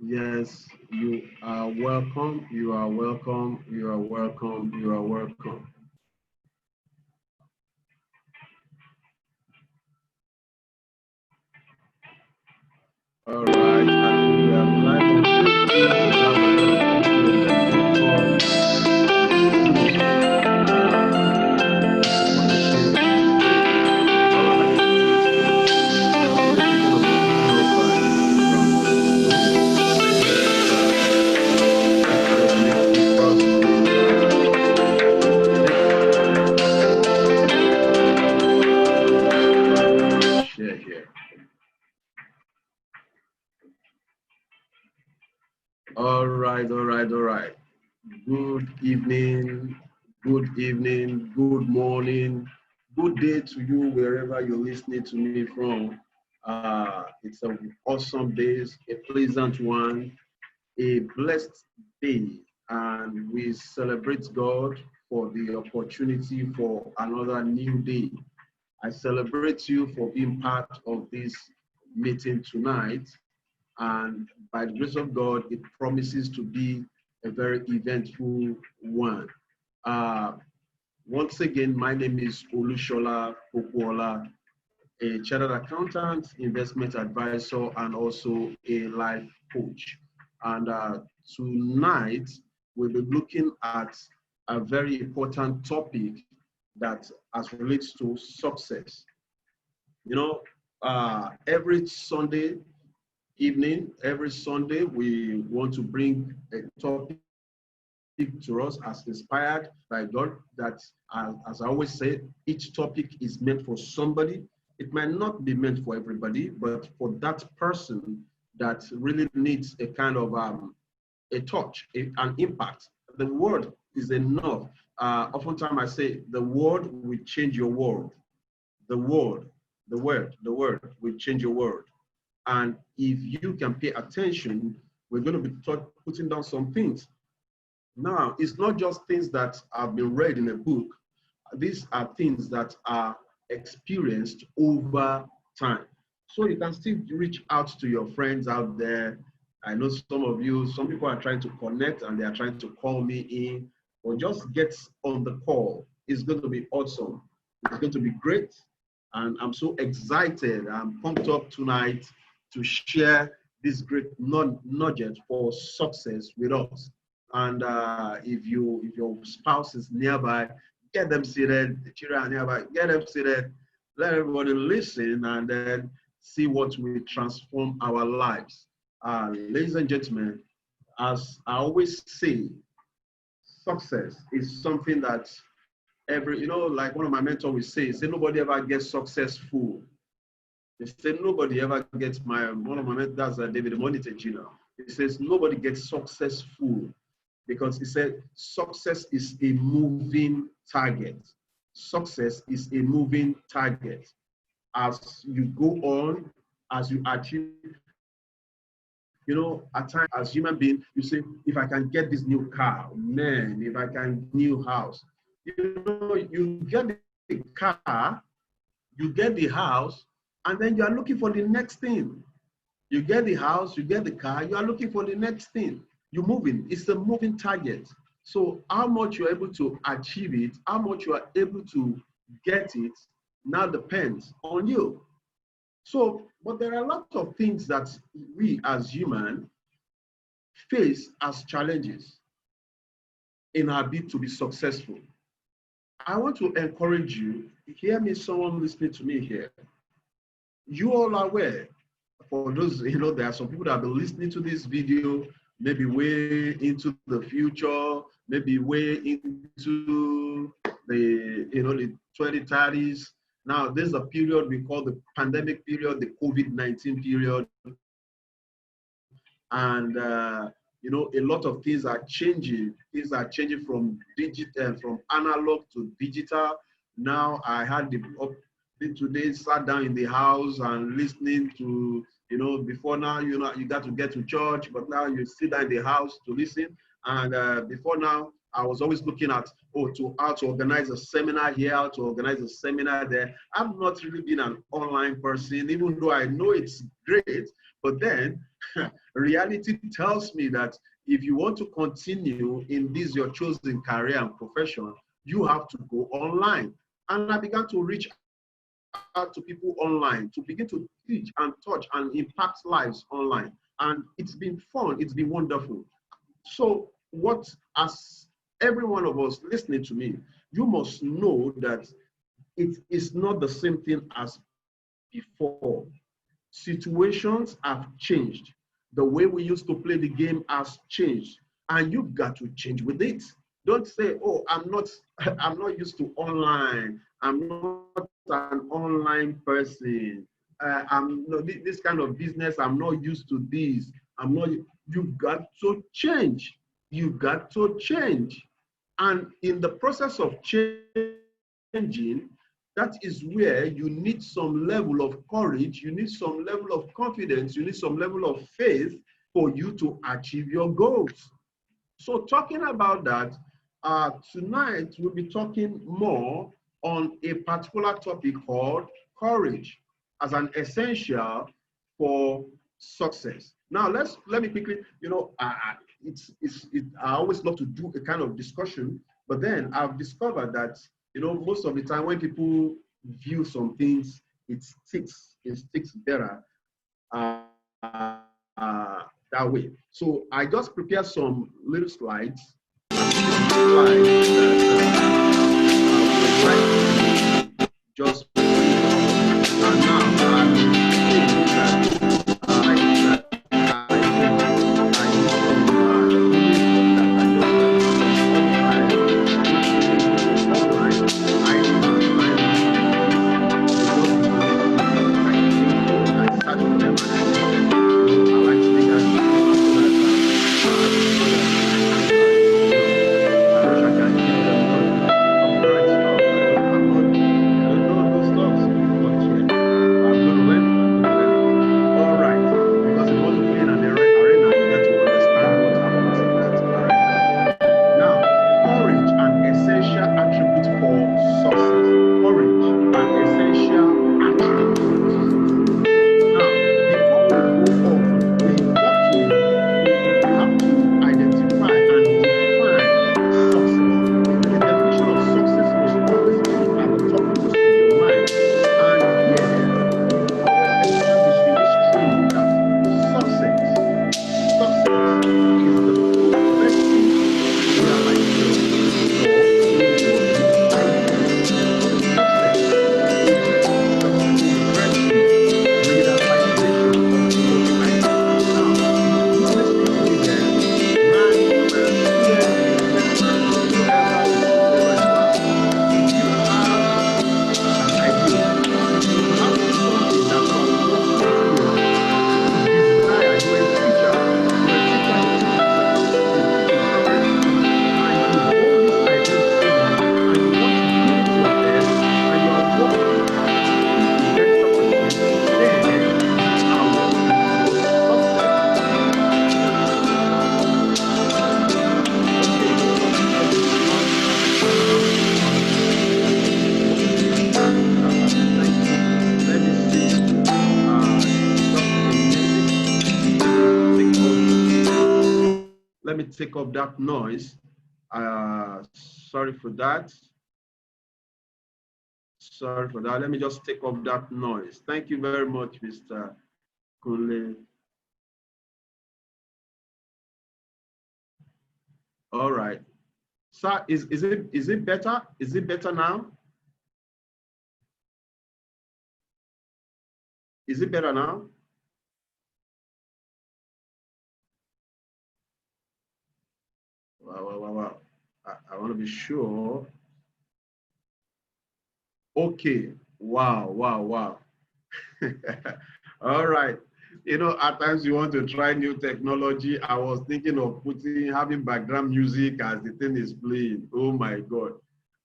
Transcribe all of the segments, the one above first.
Yes, you are welcome. You are welcome. You are welcome. You are welcome. All right, and we are live on Facebook. We have a lot of people on the share here. All right, all right, all right. Good evening, good morning, good day to you wherever you're listening to me from. It's an awesome day, a pleasant one, a blessed day, and we celebrate God for the opportunity for another new day. I celebrate you for being part of this meeting tonight. And by the grace of God, it promises to be a very eventful one. Uh, Once again, my name is Olushola Pokuola, a chartered accountant, investment advisor, and also a life coach. And tonight, we'll be looking at a very important topic that as relates to success. You know, every Sunday evening, every Sunday, we want to bring a topic to us as inspired by God that, as I always say, each topic is meant for somebody. It might not be meant for everybody, but for that person that really needs a kind of a touch, an impact. The word is enough. Oftentimes I say the word will change your world. The word, the word will change your world. And if you can pay attention, we're going to be putting down some things. Now, it's not just things that have been read in a book. These are things that are experienced over time. So you can still reach out to your friends out there. I know some of you, some people are trying to connect and they are trying to call me in, or just get on the call. It's going to be awesome. It's going to be great. And I'm so excited. I'm pumped up tonight to share this great nugget for success with us. And if your spouse is nearby, get them seated. The children are nearby, get them seated. Let everybody listen and then see what will transform our lives. Ladies and gentlemen, as I always say, success is something that like one of my mentors will say nobody ever gets successful. They say nobody ever gets one of my mentors, that's David Monite Jr. He says nobody gets successful because he said success is a moving target. Success is a moving target. As you go on, as you achieve, at times as human being, you say, if I can get this new car, man, if I can new house, you get the car, you get the house, and then you are looking for the next thing. You get the house, you get the car, you are looking for the next thing. You're moving. It's a moving target. So how much you're able to achieve it, how much you are able to get it, now depends on you. So, but there are a lot of things that we as humans face as challenges in our bid to be successful. I want to encourage you, hear me, someone listening to me here. You all are aware, for those, there are some people that have been listening to this video, maybe way into the future, maybe way into the 2030s. Now, there's a period we call the pandemic period, the COVID-19 period. And, a lot of things are changing. Things are changing from from analog to digital. Now, I had today sat down in the house and listening to, before now, you got to get to church, but now you sit down in the house to listen. And before now, I was always looking at, how to organize a seminar here, how to organize a seminar there. I've not really been an online person, even though I know it's great. But then reality tells me that if you want to continue in this, your chosen career and profession, you have to go online. And I began to reach out to people online, to begin to teach and touch and impact lives online. And it's been fun, it's been wonderful. So what, as every one of us listening to me, you must know that it is not the same thing as before. Situations have changed. The way we used to play the game has changed, and you've got to change with it. Don't say, "Oh, I'm not used to online. I'm not an online person. I'm no, this kind of business. I'm not used to this. I'm not." You've got to change. You've got to change, and in the process of changing, that is where you need some level of courage, you need some level of confidence, you need some level of faith for you to achieve your goals. So talking about that, tonight we'll be talking more on a particular topic called courage as an essential for success. Now let me quickly, I always love to do a kind of discussion, but then I've discovered that most of the time when people view some things, it sticks better that way. So I just prepared some little slides. Just and let me take up that noise. Sorry for that. Sorry for that. Let me just take up that noise. Thank you very much, Mr. Kunle. All right. Sir, is it better? Is it better now? Is it better now? Wow. I want to be sure. Okay. Wow. All right. At times you want to try new technology. I was thinking of having background music as the thing is playing. Oh my God.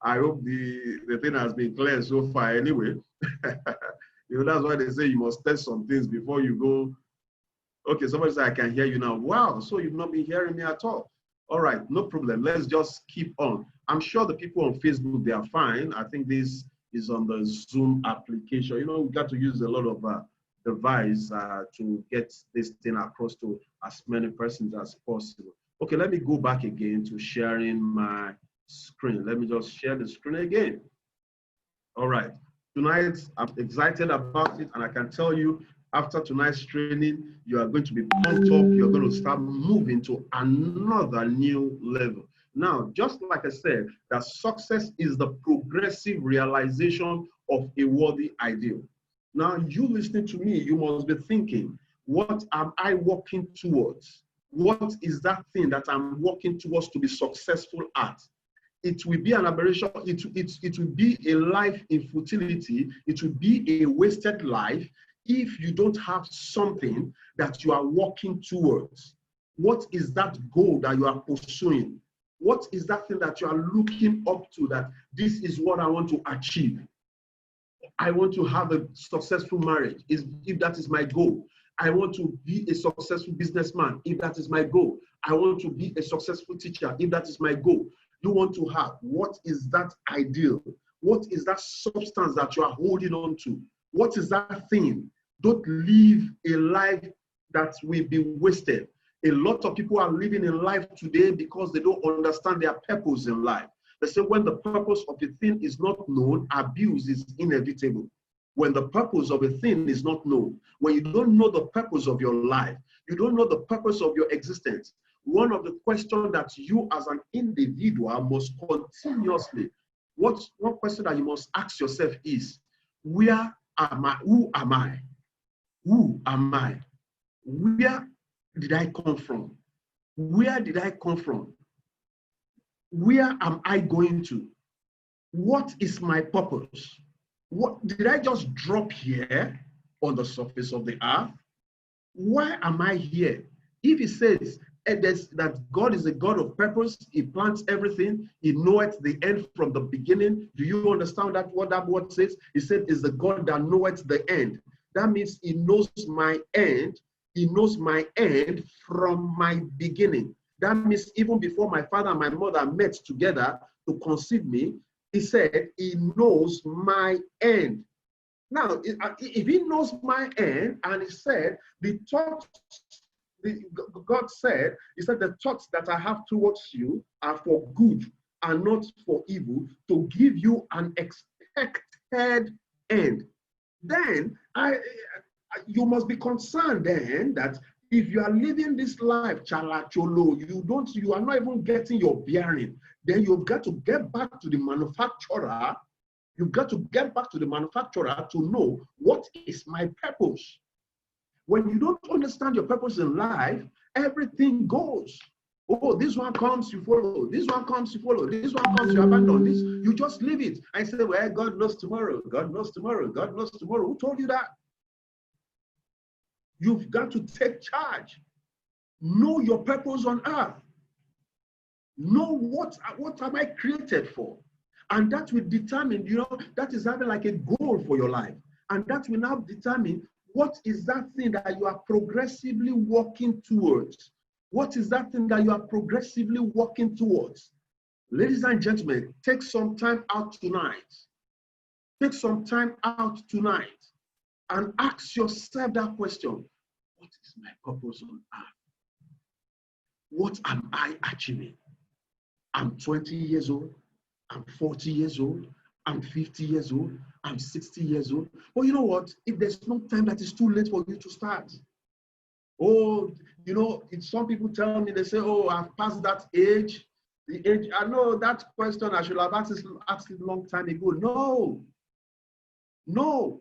I hope the thing has been clear so far anyway. That's why they say you must test some things before you go. Okay, somebody said I can hear you now. Wow, so you've not been hearing me at all. All right, no problem. Let's just keep on. I'm sure the people on Facebook, they are fine. I think this is on the Zoom application. You know, we got to use a lot of device to get this thing across to as many persons as possible. Okay, let me go back again to sharing my screen. Let me just share the screen again. All right. Tonight, I'm excited about it, and I can tell you, after tonight's training, you are going to be pumped up. You're going to start moving to another new level. Now, just like I said, that success is the progressive realization of a worthy ideal. Now, you listening to me, you must be thinking, what am I working towards? What is that thing that I'm working towards to be successful at? It will be an aberration. It will be a life in futility. It will be a wasted life if you don't have something that you are working towards. What is that goal that you are pursuing? What is that thing that you are looking up to, that this is what I want to achieve? I want to have a successful marriage, if that is my goal. I want to be a successful businessman, if that is my goal. I want to be a successful teacher, if that is my goal. You want to have, what is that ideal? What is that substance that you are holding on to? What is that thing? Don't live a life that will be wasted. A lot of people are living in life today because they don't understand their purpose in life. They say when the purpose of a thing is not known, abuse is inevitable. When the purpose of a thing is not known, when you don't know the purpose of your life, you don't know the purpose of your existence, one of the questions that you as an individual must continuously, one question that you must ask yourself is, where am I? Who am I? Who am I? Where did I come from? Where did I come from? Where am I going to? What is my purpose? What did I just drop here on the surface of the earth? Why am I here? If he says that God is a God of purpose, he plans everything, he knoweth the end from the beginning. Do you understand that what that word says? He said is the God that knoweth the end. That means he knows my end. He knows my end from my beginning. That means even before my father and my mother met together to conceive me, he said he knows my end. Now, if he knows my end, and he said, the thoughts, God said, he said, the thoughts that I have towards you are for good and not for evil, to give you an expected end. Then you must be concerned then that if you are living this life, chalacholo, you are not even getting your bearing, then you've got to get back to the manufacturer. You've got to get back to the manufacturer to know what is my purpose. When you don't understand your purpose in life, everything goes. Oh, this one comes, you follow. This one comes, you follow. This one comes, you abandon. This, you just leave it. I say, well, God knows tomorrow. God knows tomorrow. God knows tomorrow. Who told you that? You've got to take charge. Know your purpose on earth. Know what am I created for? And that will determine, that is having like a goal for your life. And that will now determine what is that thing that you are progressively working towards. What is that thing that you are progressively working towards? Ladies and gentlemen, take some time out tonight. Take some time out tonight and ask yourself that question. What is my purpose on earth? What am I achieving? I'm 20 years old. I'm 40 years old. I'm 50 years old. I'm 60 years old. But you know what? If there's no time that is too late for you to start. Oh, some people tell me, they say, oh, I've passed that age. The age, I know that question I should have asked it a long time ago. No.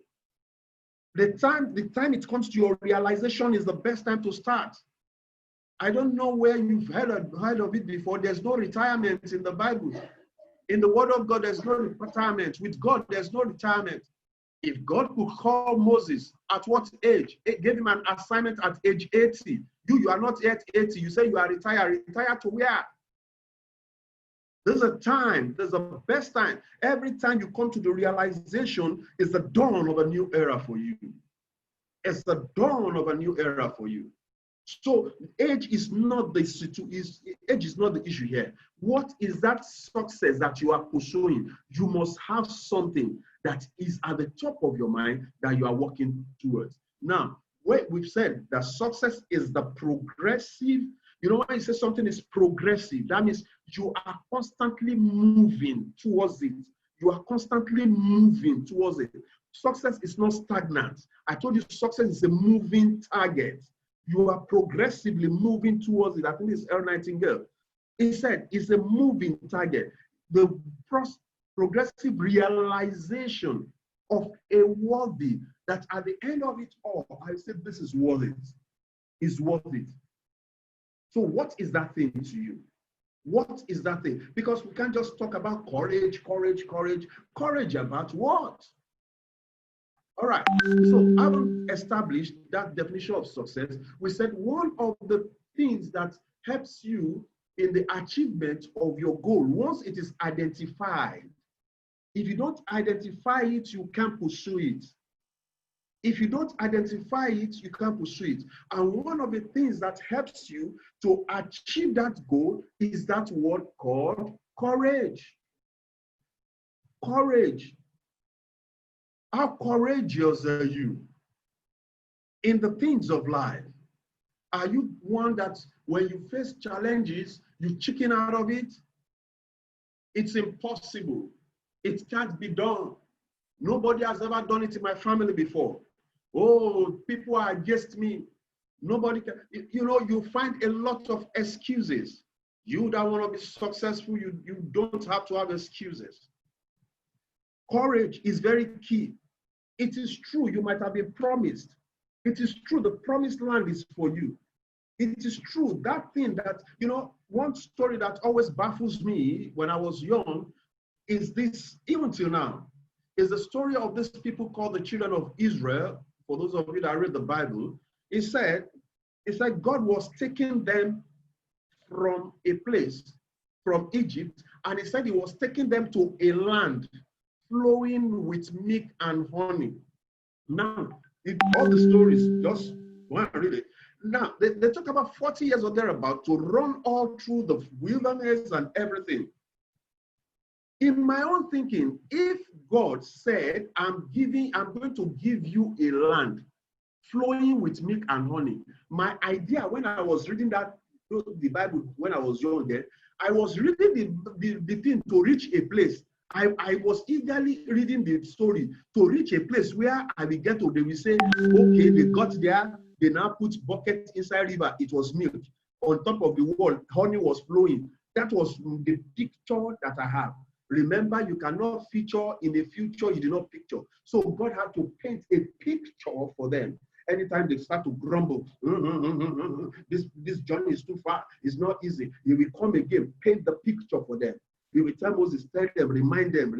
The time it comes to your realization is the best time to start. I don't know where you've heard of it before. There's no retirement in the Bible. In the word of God, there's no retirement. With God, there's no retirement. If God could call Moses at what age? It gave him an assignment at age 80. You are not yet 80. You say you are retired. Retired to where? There's a time. There's a best time. Every time you come to the realization, it's the dawn of a new era for you. It's the dawn of a new era for you. So age is not the age is not the issue here. What is that success that you are pursuing? You must have something that is at the top of your mind that you are working towards. Now, we've said that success is the progressive. You know, when you say something is progressive, that means you are constantly moving towards it. You are constantly moving towards it. Success is not stagnant. I told you success is a moving target. You are progressively moving towards it. I think it's Earl Nightingale. He said it's a moving target. The progressive realization of a worthy, that at the end of it all, I said this is worth it. Is worth it. So what is that thing to you? What is that thing? Because we can't just talk about courage, courage, courage. Courage about what? All right, so having established that definition of success, we said one of the things that helps you in the achievement of your goal, once it is identified, if you don't identify it, you can't pursue it. If you don't identify it, you can't pursue it. And one of the things that helps you to achieve that goal is that word called courage. Courage. How courageous are you in the things of life? Are you one that when you face challenges, you chicken out of it? It's impossible. It can't be done. Nobody has ever done it in my family before. Oh, people are against me. Nobody can. You know, you find a lot of excuses. You that want to be successful, you don't have to have excuses. Courage is very key. It is true, you might have been promised. It is true, the promised land is for you. It is true, that thing that, you know, one story that always baffles me when I was young is this, even till now, is the story of these people called the children of Israel. For those of you that read the Bible, it said God was taking them from a place, from Egypt, and he said he was taking them to a land flowing with milk and honey. Now, all the stories, just go and read it. Now, they talk about 40 years or thereabout to run all through the wilderness and everything. In my own thinking, if God said, I'm going to give you a land flowing with milk and honey, my idea when I was reading that, the Bible, when I was young there, I was reading the thing to reach a place. I was eagerly reading the story to reach a place where I will get to, they will say, okay, they got there, they now put bucket inside river, it was milk. On top of the wall, honey was flowing. That was the picture that I have. Remember, you cannot feature in the future you did not picture. So God had to paint a picture for them. Anytime they start to grumble, this journey is too far, it's not easy. He will come again, paint the picture for them. He will tell Moses, tell them, remind them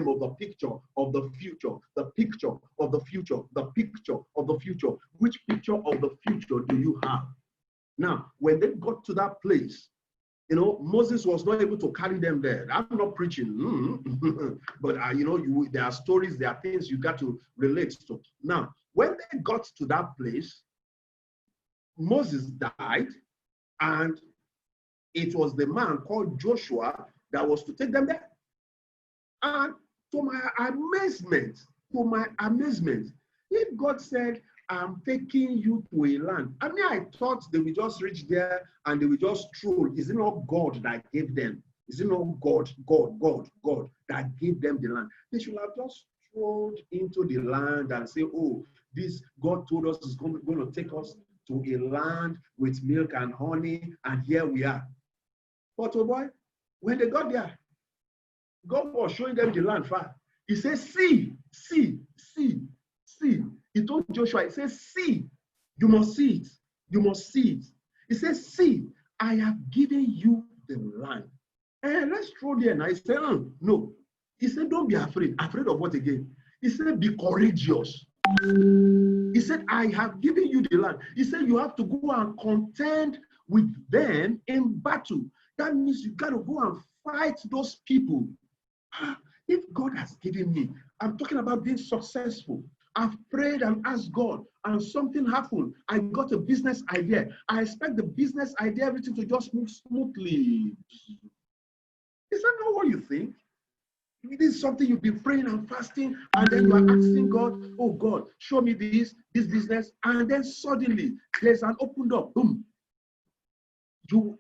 of the picture of the future, the picture of the future, the picture of the future. Which picture of the future do you have? Now, when they got to that place, you know, Moses was not able to carry them there. I'm not preaching, but you know, there are stories, there are things you got to relate to. Now, when they got to that place, Moses died, and it was the man called Joshua that was to take them there. And to my amazement, if God said, I'm taking you to a land, I mean, I thought they would just reach there and they would just stroll. Is it not God that gave them? Is it not God that gave them the land? They should have just strolled into the land and say, oh, this God told us is going to take us to a land with milk and honey, and here we are. But oh boy, when they got there, God was showing them the land far. He says, see. He told Joshua, he says, see, you must see it. You must see it. He says, see, I have given you the land. And let's throw there now. He said, no. He said, don't be afraid. Afraid of what again? He said, be courageous. He said, I have given you the land. He said, you have to go and contend with them in battle. That means you got to go and fight those people. If God has given me, I'm talking about being successful. I've prayed and asked God, and something happened. I got a business idea. I expect the business idea, everything to just move smoothly. Is that not what you think? This is something you've been praying and fasting, and then you are asking God, oh God, show me this business, and then suddenly there's an open door. Boom.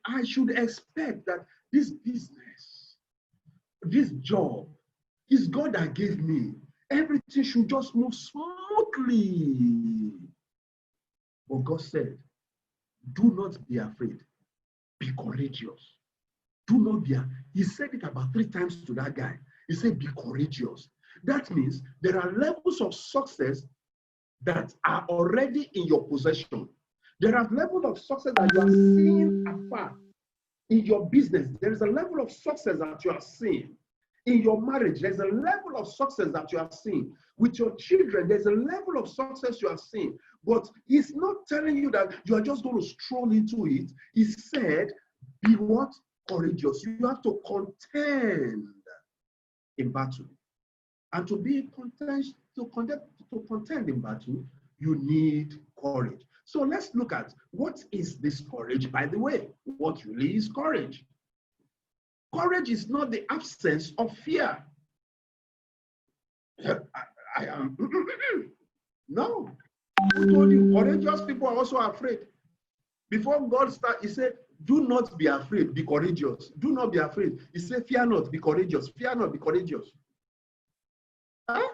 I should expect that this business, this job, is God that gave me. Everything should just move smoothly. But God said, do not be afraid. Be courageous. Do not be. He said it about 3 times to that guy. He said, be courageous. That means there are levels of success that are already in your possession. There are levels of success that you are seeing afar. In your business, there is a level of success that you are seeing. In your marriage, there's a level of success that you are seeing. With your children, there's a level of success you are seeing. But he's not telling you that you are just going to stroll into it. He said, be what? Courageous. You have to contend in battle. And to be contend in battle, you need courage. So let's look at what is this courage, by the way. What really is courage? Courage is not the absence of fear. I am. No. Who told you? Courageous people are also afraid. Before God started, he said, do not be afraid, be courageous. Do not be afraid. He said, fear not, be courageous. Fear not, be courageous. Huh?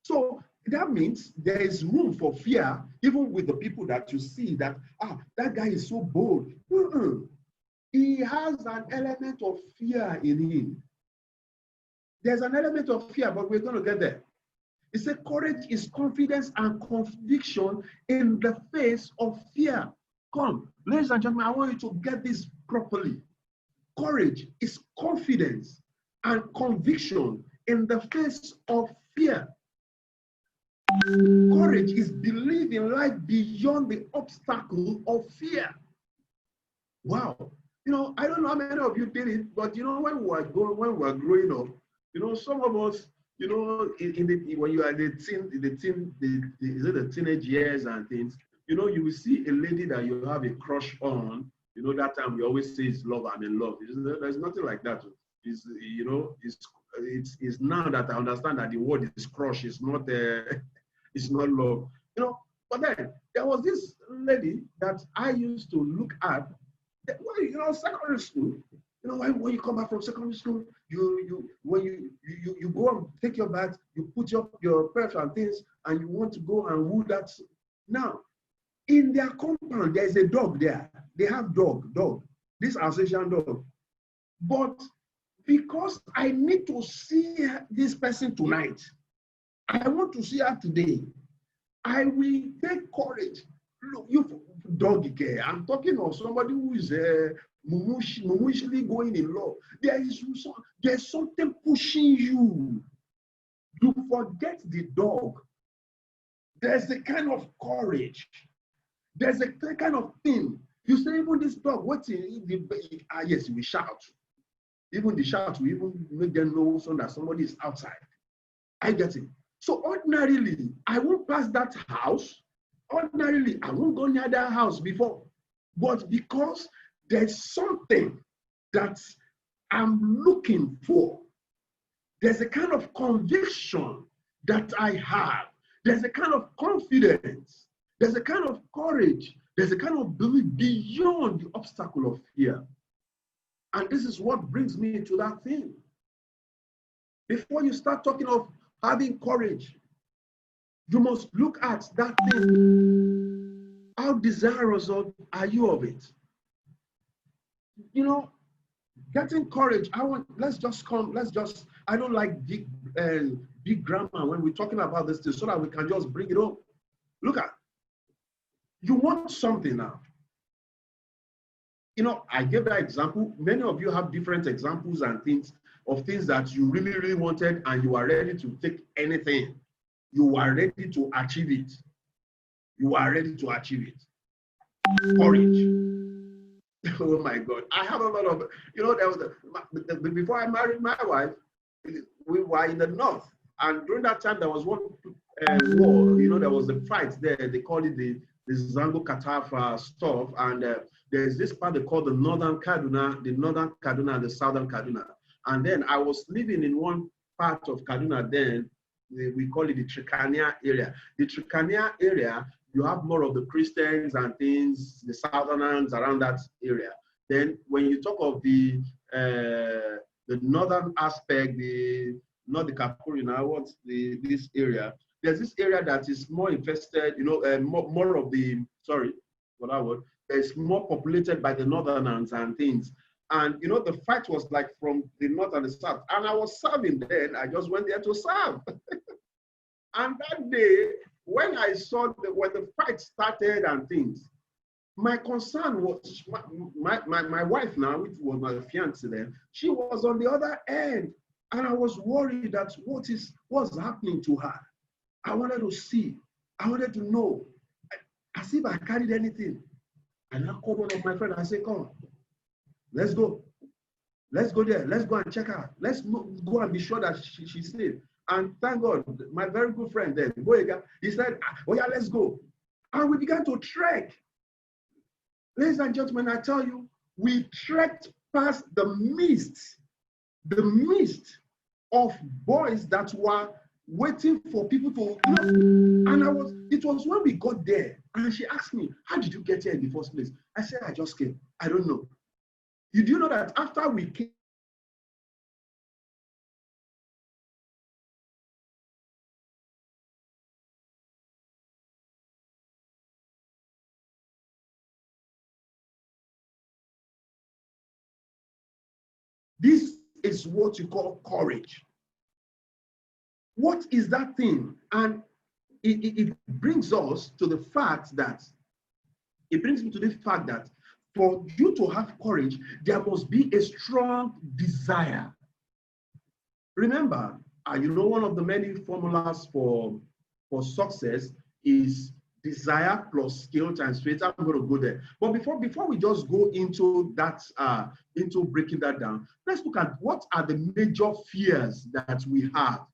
So that means there is room for fear, even with the people that you see that, that guy is so bold. He has an element of fear in him. There's an element of fear, but we're going to get there. He said courage is confidence and conviction in the face of fear. Come, ladies and gentlemen, I want you to get this properly. Courage is confidence and conviction in the face of fear. Courage is believing life beyond the obstacle of fear. Wow. You know, I don't know how many of you did it, but you know, when we were growing up, you know, some of us, you know, when you are the teenage years and things, you know, you will see a lady that you have a crush on. You know, that time we always say it's love, I'm in love. There's nothing like that. It's, you know, it's now that I understand that the word is crush. It's not it's not love. You know, but then there was this lady that I used to look at. You know, secondary school. You know, when you come back from secondary school, you go and take your bath, you put your perfume and things, and you want to go and woo that. Now, in their compound, there is a dog there. They have dog, this Alsatian dog. But because I need to see this person tonight, I want to see her today, I will take courage. Look, you dog care. I'm talking of somebody who is mumushly going in love. There's something pushing you. You forget the dog. There's a kind of courage. There's a kind of thing. You say, even this dog, yes, we shout. Even the shout will even make them know so that somebody is outside. I get it. So ordinarily, I won't pass that house. Ordinarily, I won't go near that house before. But because there's something that I'm looking for, there's a kind of conviction that I have. There's a kind of confidence. There's a kind of courage. There's a kind of belief beyond the obstacle of fear. And this is what brings me to that thing. Before you start talking of having courage, you must look at that thing. How desirous are you of it? You know, getting courage. I don't like big grammar when we're talking about this thing, so that we can just bring it up. Look at, you want something now. You know, I gave that example. Many of you have different examples and things of things that you really, really wanted, and you are ready to take anything. You are ready to achieve it. You are ready to achieve it. Courage. Oh my God. I have a lot of, you know, there was before I married my wife, we were in the north. And during that time, there was one war. You know, there was a fight there. They call it the Zango Katafa stuff. And there's this part they call the Northern Kaduna, and the Southern Kaduna. And then I was living in one part of Kaduna then. We call it the Trikania area. The Trikania area, you have more of the Christians and things, the Southerners around that area. Then when you talk of the northern aspect, not the Kapuri now, what's this area? There's this area that is more infested, you know, more of the, sorry, what I would, it's more populated by the northerners and things. And, you know, the fight was like from the north and the south. And I was serving then. I just went there to serve. And that day, when I saw when the fight started and things, my concern was my wife now, which was my fiance then, she was on the other end. And I was worried that what's happening to her. I wanted to see. I wanted to know. As if I carried anything. And I called one of my friends. I said, come on, let's go. Let's go there. Let's go and check her. Let's go and be sure that she's safe. And thank God, my very good friend there, Boyega, he said, oh yeah, let's go. And we began to trek. Ladies and gentlemen, I tell you, we trekked past the mist of boys that were waiting for people to, you know, and it was when we got there, and she asked me, how did you get here in the first place? I said, I just came. I don't know. You do know that after we came, this is what you call courage. What is that thing? And it brings us to the fact that, for you to have courage, there must be a strong desire. Remember, you know, one of the many formulas for success is desire plus skill times faith. I'm going to go there. But before we just go into that, into breaking that down, let's look at what are the major fears that we have.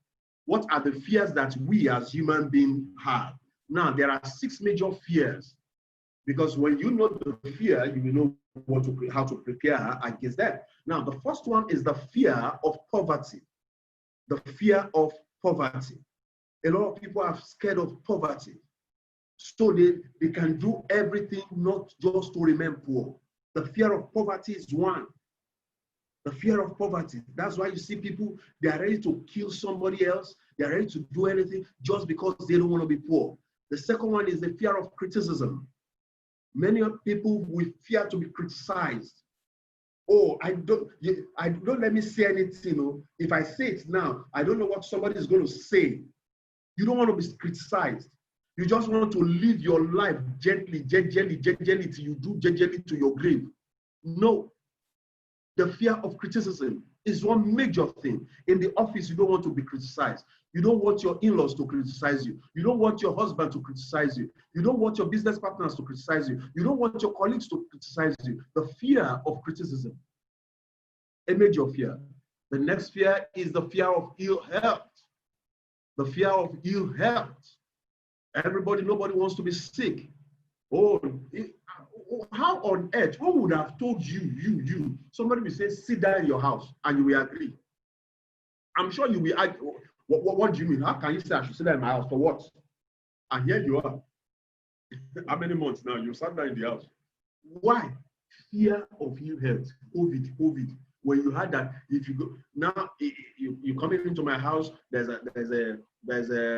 What are the fears that we as human beings have? Now, there are 6 major fears, because when you know the fear, you will know how to prepare against that. Now, the first one is the fear of poverty. The fear of poverty. A lot of people are scared of poverty. So they can do everything not just to remain poor. The fear of poverty is one. The fear of poverty. That's why you see people, they are ready to kill somebody else. They are ready to do anything just because they don't want to be poor. The second one is the fear of criticism. Many people will fear to be criticized. Oh, don't let me say anything. Oh. If I say it now, I don't know what somebody is going to say. You don't want to be criticized. You just want to live your life gently till you do gently to your grave. No. The fear of criticism is one major thing. In the office, you don't want to be criticized. You don't want your in-laws to criticize you. You don't want your husband to criticize you. You don't want your business partners to criticize you. You don't want your colleagues to criticize you. The fear of criticism, a major fear. The next fear is the fear of ill health. The fear of ill health. Nobody wants to be sick. Oh, how on earth, who would have told you? Somebody will say, sit down in your house, and you will agree. I'm sure you will argue. What do you mean? How can you say I should sit down in my house? For what? And here you are. How many months now? You sat down in the house. Why? Fear of ill health. COVID. When you had that, if you go now, you coming into my house. There's a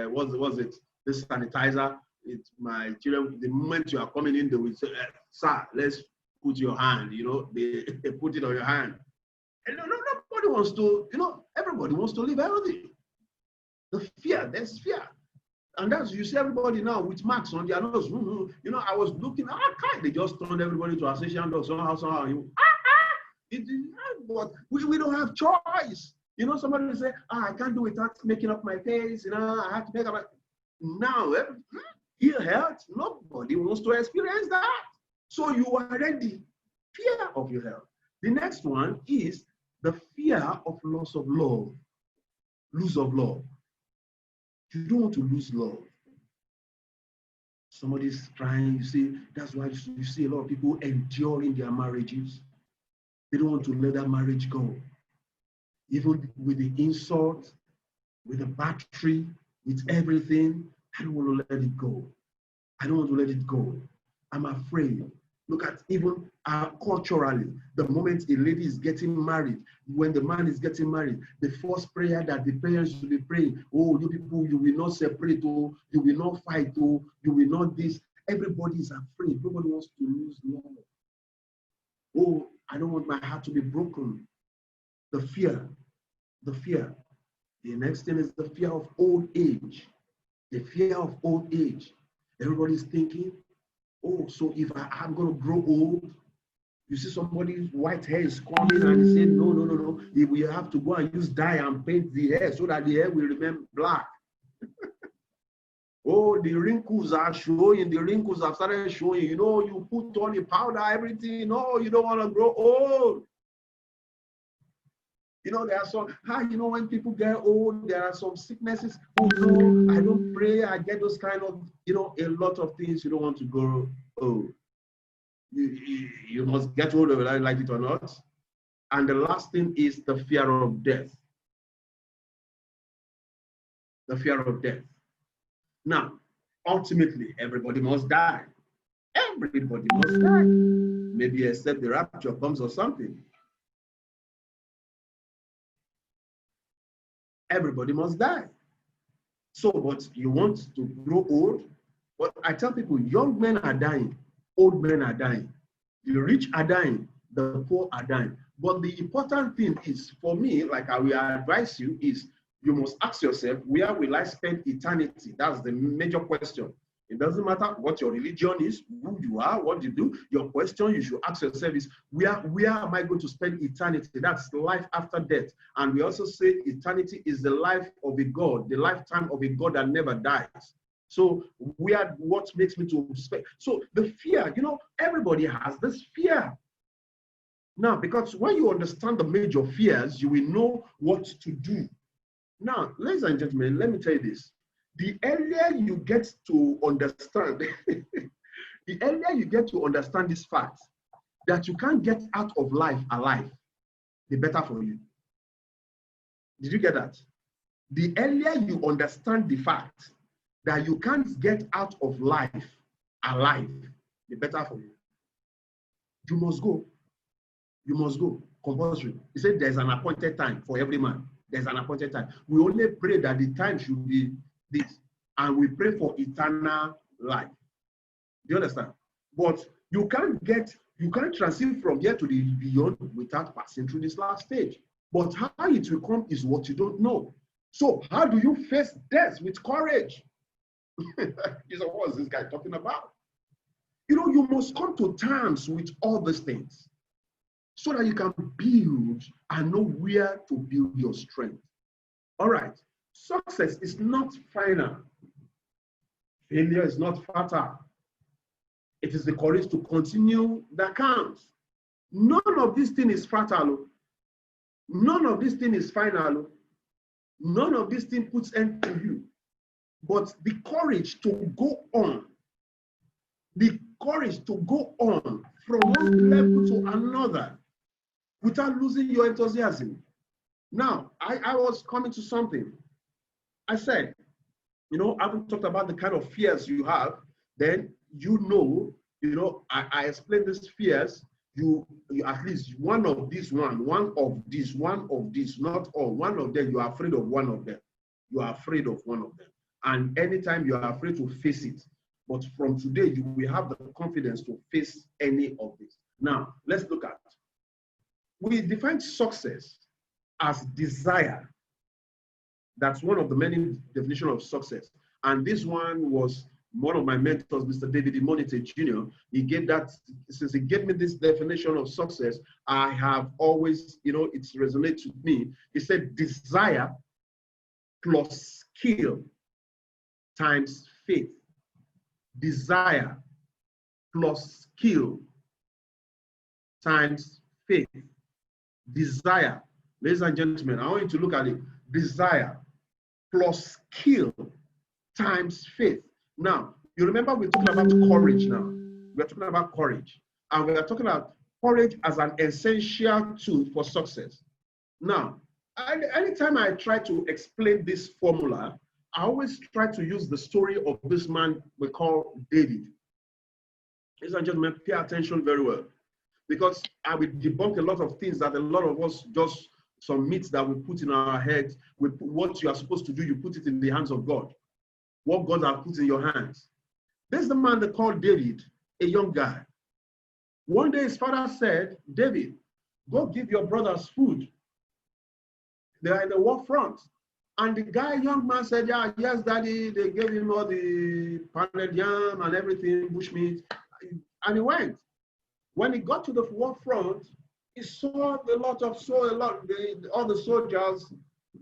what's it? This sanitizer. It's my children. The moment you are coming in, they will say, "Sir, let's put your hand." You know, they put it on your hand. And nobody wants to. You know, everybody wants to live healthy. The fear, there's fear, and that's you see everybody now with marks on their nose. You know, I was looking. They just turned everybody to Association dog somehow. But we don't have choice. You know, somebody will say, I can't do it without making up my face. You know, I have to make up my. Now, ill health, nobody wants to experience that. So you are ready. Fear of your health. The next one is the fear of loss of love. Lose of love. You don't want to lose love. Somebody's crying, you see, that's why you see a lot of people enduring their marriages. They don't want to let that marriage go. Even with the insult, with the battery, with everything, I don't want to let it go. I don't want to let it go. I'm afraid. Look at even culturally, the moment a lady is getting married, when the man is getting married, the first prayer that the parents will be praying, oh, you people, you will not separate, oh, you will not fight, oh, you will not this. Everybody is afraid. Nobody wants to lose love. Oh, I don't want my heart to be broken. The fear, the fear. The next thing is the fear of old age. The fear of old age. Everybody's thinking, oh, so if I'm going to grow old, you see somebody's white hair is coming and he's saying, no, no, no, no. We have to go and use dye and paint the hair so that the hair will remain black. Oh, the wrinkles are showing. The wrinkles have started showing. You know, you put on the powder, everything. No, you don't want to grow old. You know, there are some, you know, when people get old, there are some sicknesses. Oh, no, I don't pray. I get those kind of, you know, a lot of things you don't want to go old. You must get old whether you like it or not. And the last thing is the fear of death. The fear of death. Now, ultimately, everybody must die. Everybody must die. Maybe except the rapture comes or something. Everybody must die. So, but you want to grow old? But I tell people, young men are dying, old men are dying. The rich are dying, the poor are dying. But the important thing is, for me, like I will advise you, is you must ask yourself, where will I spend eternity? That's the major question. It doesn't matter what your religion is, who you are, what you do. Your question you should ask yourself is, where am I going to spend eternity? That's life after death. And we also say eternity is the life of a God, the lifetime of a God that never dies. So what makes me to expect? So the fear, you know, everybody has this fear. Now, because when you understand the major fears, you will know what to do. Now, ladies and gentlemen, let me tell you this. The earlier you get to understand, the earlier you get to understand this fact that you can't get out of life alive, the better for you. Did you get that? The earlier you understand the fact that you can't get out of life alive, the better for you. You must go. You must go. Compulsory. He said there's an appointed time for every man. There's an appointed time. We only pray that the time should be this. And we pray for eternal life. Do you understand? But you can't transit from here to the beyond without passing through this last stage. But how it will come is what you don't know. So how do you face death with courage? You know, what is this guy talking about? You know, you must come to terms with all these things so that you can build and know where to build your strength. All right. Success is not final. Failure is not fatal. It is the courage to continue that counts. None of this thing is fatal. None of this thing is final. None of this thing puts end to you. But the courage to go on, the courage to go on from one level to another without losing your enthusiasm. Now, I was coming to something. I said, you know, I haven't talked about the kind of fears you have. Then you know, I explained these fears. You at least one of this, not all. One of them, you are afraid of one of them. You are afraid of one of them. And anytime you are afraid to face it, but from today, you will have the confidence to face any of this. Now, let's look at, we define success as desire. That's one of the many definitions of success. And this one was one of my mentors, Mr. David Imonite Jr. He gave that, since he gave me this definition of success, I have always, you know, it's resonated with me. He said, desire plus skill times faith. Desire plus skill times faith. Desire. Ladies and gentlemen, I want you to look at it. Desire plus skill times faith. Now, you remember we're talking about courage now. We're talking about courage. And we are talking about courage as an essential tool for success. Now, anytime I try to explain this formula, I always try to use the story of this man we call David. Ladies and gentlemen, pay attention very well, because I will debunk a lot of things that a lot of us, just some myths that we put in our heads. What you are supposed to do, you put it in the hands of God. What God has put in your hands. This is the man they called David, a young guy. One day his father said, David, go give your brothers food. They are in the war front. And the young man said, yeah, yes, daddy. They gave him all the pounded yam and everything, bushmeat. And he went. When he got to the war front, he saw all the soldiers.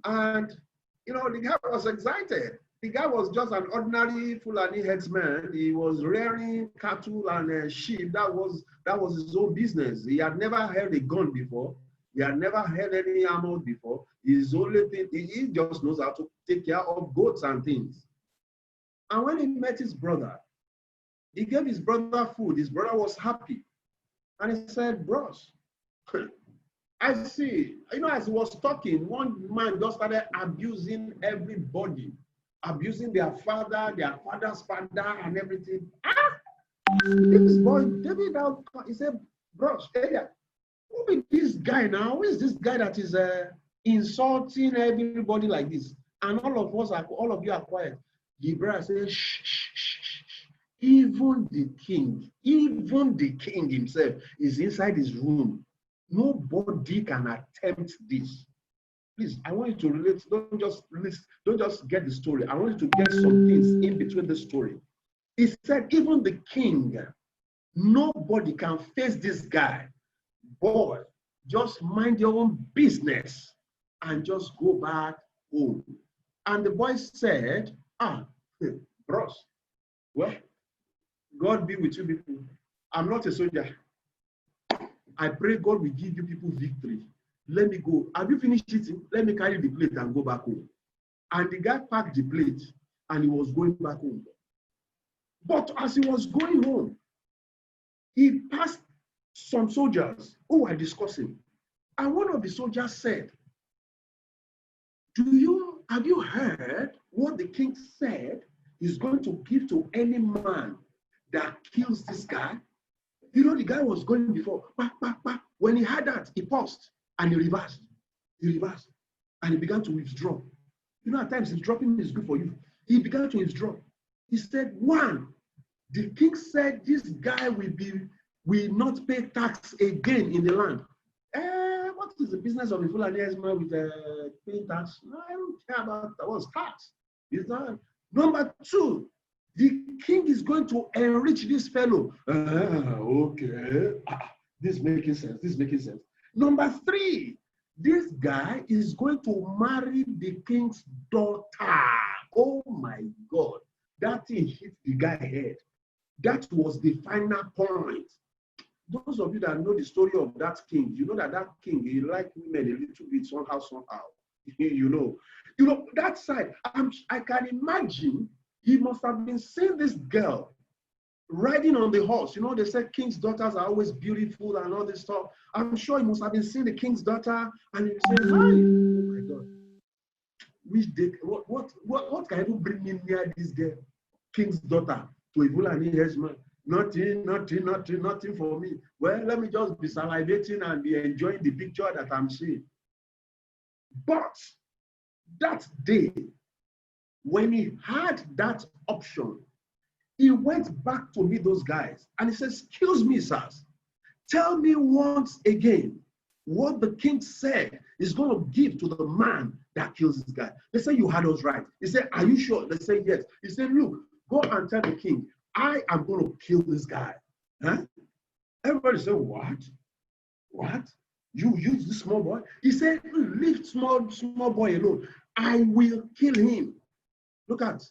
And, the guy was excited. The guy was just an ordinary Fulani headsman. He was rearing cattle and sheep. That was his own business. He had never held a gun before. He had never held any ammo before. His only thing, he just knows how to take care of goats and things. And when he met his brother, he gave his brother food. His brother was happy. And he said, bros, I see. As he was talking, one man just started abusing everybody. Abusing their father's father, and everything. This boy, David, he said, bros, who is this guy now? Who is this guy that is insulting everybody like this? And all of you are quiet. The brother said, shh, shh, shh, shh. Even the king himself is inside his room. Nobody can attempt this. Please, I want you to relate. Don't just get the story. I want you to get some things in between the story. He said, even the king, nobody can face this guy. Boy, just mind your own business and just go back home. And the boy said, bros, well, God be with you people. I'm not a soldier. I pray God will give you people victory. Let me go. Have you finished eating? Let me carry the plate and go back home. And the guy packed the plate and he was going back home. But as he was going home, he passed some soldiers who were discussing. And one of the soldiers said, have you heard what the king said he's going to give to any man that kills this guy? The guy was going before. When he heard that, he paused and he reversed. And he began to withdraw. At times, if dropping is good for you. He began to withdraw. He said, one, the king said this guy will not pay tax again in the land. What is the business of a Fulani herdsman with paying tax? No, I don't care about what's tax. It's not. Number two, the king is going to enrich this fellow. Okay. This is making sense. Number three, this guy is going to marry the king's daughter. Oh my God. That thing hit the guy's head. That was the final point. Those of you that know the story of that king, you know that king, he liked women a little bit somehow. That side, I can imagine he must have been seeing this girl riding on the horse. They said king's daughters are always beautiful and all this stuff. I'm sure he must have been seeing the king's daughter and he said, hi, oh my God. Which day, what can even bring me near this girl, king's daughter, to a Fulani herdsman? Nothing for me. Well, let me just be salivating and be enjoying the picture that I'm seeing. But that day, when he had that option, he went back to meet those guys and he said, excuse me, sirs, tell me once again what the king said is going to give to the man that kills this guy. They said, you had us right. He said, are you sure? They said, yes. He said, look, go and tell the king, I am going to kill this guy. Huh? Everybody said, what? What? You use this small boy? He said, leave small boy alone. I will kill him. Look at.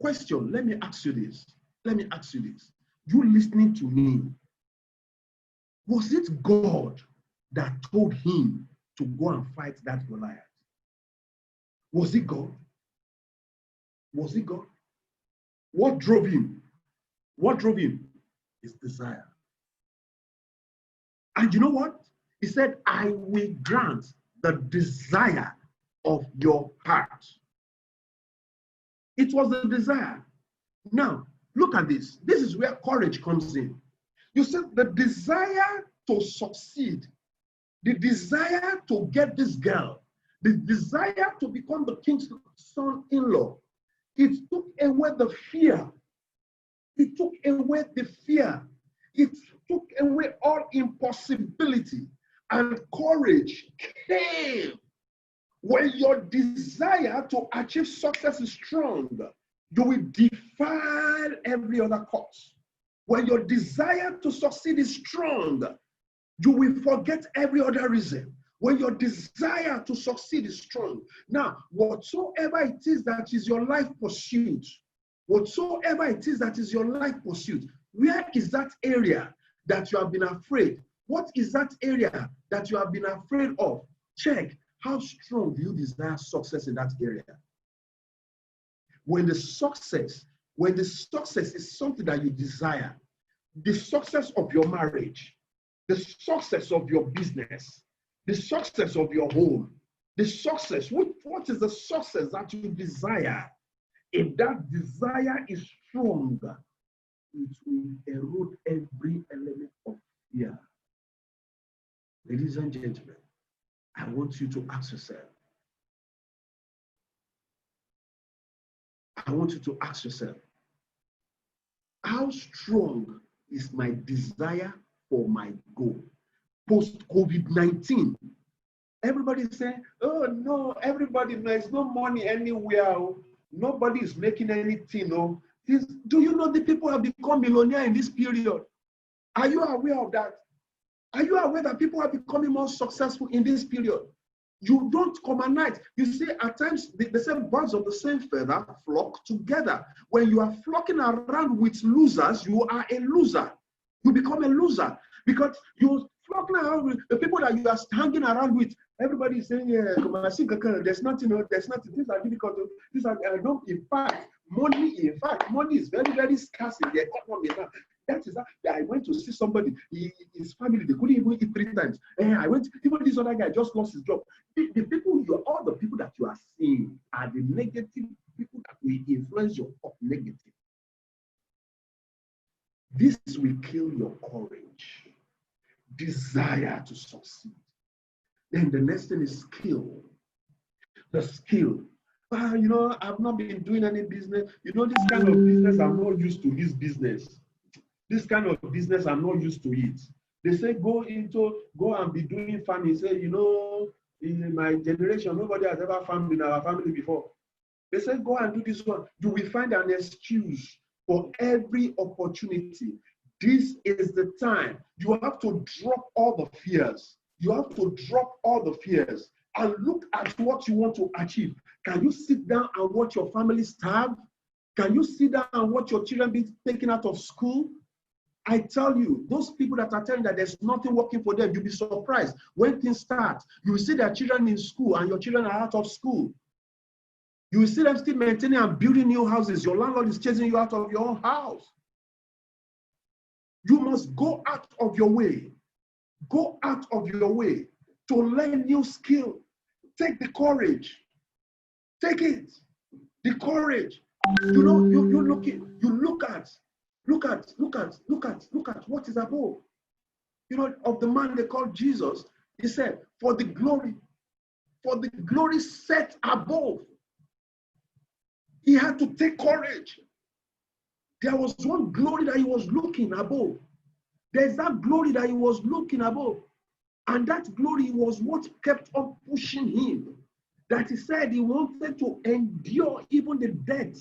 Question, let me ask you this. You listening to me, was it God that told him to go and fight that Goliath? Was it God? Was it God? What drove him? What drove him? His desire. And you know what? He said, I will grant the desire of your heart. It was the desire. Now, look at this. This is where courage comes in. You said the desire to succeed, the desire to get this girl, the desire to become the king's son-in-law, it took away the fear. It took away the fear. It took away all impossibility. And courage came. When your desire to achieve success is strong, you will defy every other cause. When your desire to succeed is strong, you will forget every other reason. When your desire to succeed is strong. Now, whatsoever it is that is your life pursuit, whatsoever it is that is your life pursuit, where is that area that you have been afraid? What is that area that you have been afraid of? Check. How strong do you desire success in that area? When the success is something that you desire, the success of your marriage, the success of your business, the success of your home, the success, what is the success that you desire? If that desire is strong, it will erode every element of fear. Ladies and gentlemen, I want you to ask yourself. I want you to ask yourself, how strong is my desire for my goal? Post-COVID-19, everybody is saying, oh no, everybody, there's no money anywhere. Nobody is making anything. No. Do you know the people have become millionaires in this period? Are you aware of that? Are you aware that people are becoming more successful in this period? You don't come at night. You see, at times, the same birds of the same feather flock together. When you are flocking around with losers, you are a loser. You become a loser because you're flocking around with the people that you are hanging around with. Everybody is saying, yeah, there's nothing, there's nothing. These are difficult. These are, no, in fact, money is very, very scarce in the economy now. That is that. I went to see somebody, his family, they couldn't even eat 3 times. Even this other guy just lost his job. The people, all the people that you are seeing are the negative people that will influence your up negative. This will kill your courage, desire to succeed. Then the next thing is skill. The skill. I've not been doing any business. This kind of business, I'm not used to this business. This kind of business, I'm not used to it. They say, go and be doing farming. Say, in my generation, nobody has ever farmed in our family before. They say, go and do this one. You will find an excuse for every opportunity. This is the time. You have to drop all the fears. You have to drop all the fears and look at what you want to achieve. Can you sit down and watch your family starve? Can you sit down and watch your children be taken out of school? I tell you, those people that are telling that there's nothing working for them, you'll be surprised. When things start, you will see their children in school and your children are out of school. You will see them still maintaining and building new houses. Your landlord is chasing you out of your own house. You must go out of your way. Go out of your way to learn new skill. Take the courage. Take it. The courage. You look at what is above. Of the man they called Jesus, he said, for the glory set above. He had to take courage. There was one glory that he was looking above. There's that glory that he was looking above. And that glory was what kept on pushing him. That he said he wanted to endure even the death.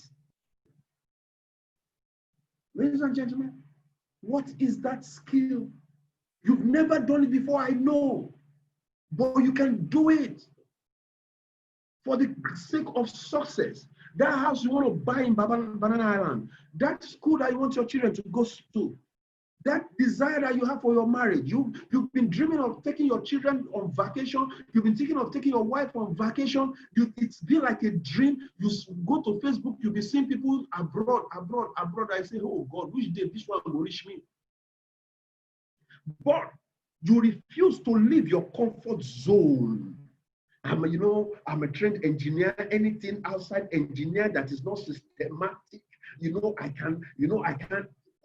Ladies and gentlemen, what is that skill? You've never done it before, I know. But you can do it. For the sake of success. That house you want to buy in Banana Island. That school that you want your children to go to. That desire that you have for your marriage, you've been dreaming of taking your children on vacation. You've been thinking of taking your wife on vacation. It's been like a dream. You go to Facebook, you'll be seeing people abroad. I say, oh God, which day this one will reach me? But you refuse to leave your comfort zone. I'm a trained engineer. Anything outside engineer that is not systematic, I can't.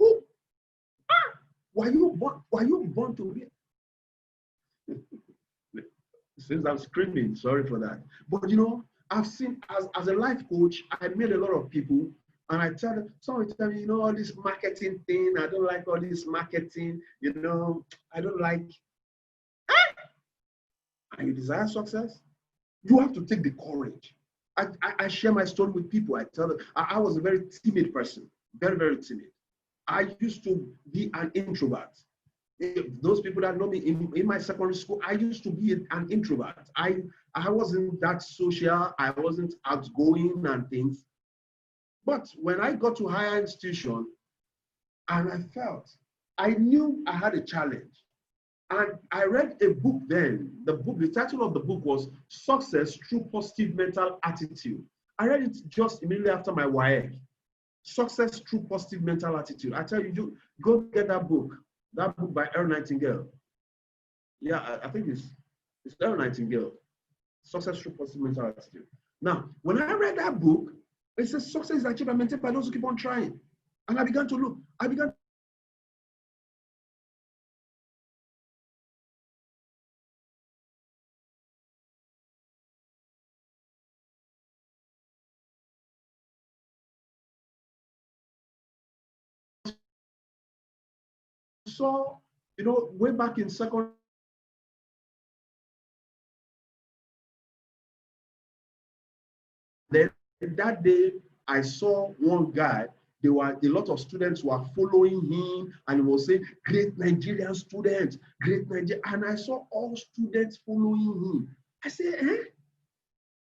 Oh, were you born to be? Since I'm screaming, sorry for that. But I've seen as a life coach, I met a lot of people, and I tell them, someone tell me, all this marketing thing, I don't like all this marketing, I don't like. And you desire success, you have to take the courage. I share my story with people. I tell them, I was a very timid person, very, very timid. I used to be an introvert. Those people that know me in my secondary school, I used to be an introvert. I wasn't that social. I wasn't outgoing and things. But when I got to higher institution, and I knew I had a challenge. And I read a book then. The title of the book was Success Through Positive Mental Attitude. I read it just immediately after my WAEC. Success Through Positive Mental Attitude. I tell you, go get that book by Earl Nightingale. Yeah, I think it's Earl Nightingale. Success Through Positive Mental Attitude. Now, when I read that book, it says success is achieved and maintained by those who keep on trying. And I began to look. Saw, way back in second. Then that day, I saw one guy. There were a lot of students were following him, and he was saying, "Great Nigerian students, great Nigeria." And I saw all students following him. I said,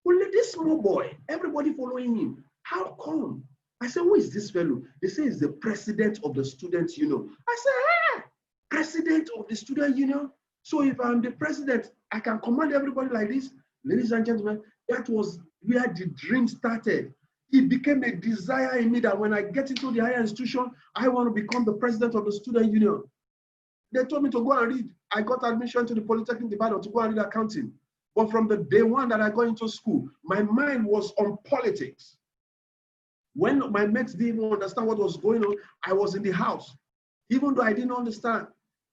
only this small boy, everybody following him. How come? I said, who is this fellow? They say he's the president of the students' union. I said, president of the student union? So if I'm the president, I can command everybody like this? Ladies and gentlemen, that was where the dream started. It became a desire in me that when I get into the higher institution, I want to become the president of the student union. They told me to go and read. I got admission to the Polytechnic Ibadan to go and read accounting. But from the day one that I got into school, my mind was on politics. When my mates didn't even understand what was going on, I was in the house. Even though I didn't understand.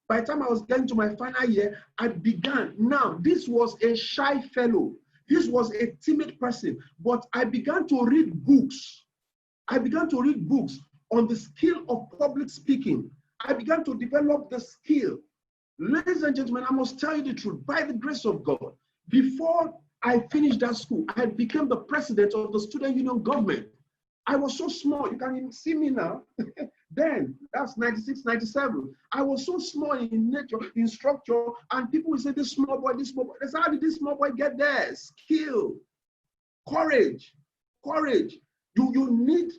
By the time I was getting to my final year, I began. Now, this was a shy fellow. This was a timid person. But I began to read books. I began to read books on the skill of public speaking. I began to develop the skill. Ladies and gentlemen, I must tell you the truth. By the grace of God, before I finished that school, I became the president of the student union government. I was so small, you can even see me now. Then, that's 96, 97. I was so small in nature, in structure, and people will say, this small boy. They say, how did this small boy get there? Skill, courage. You need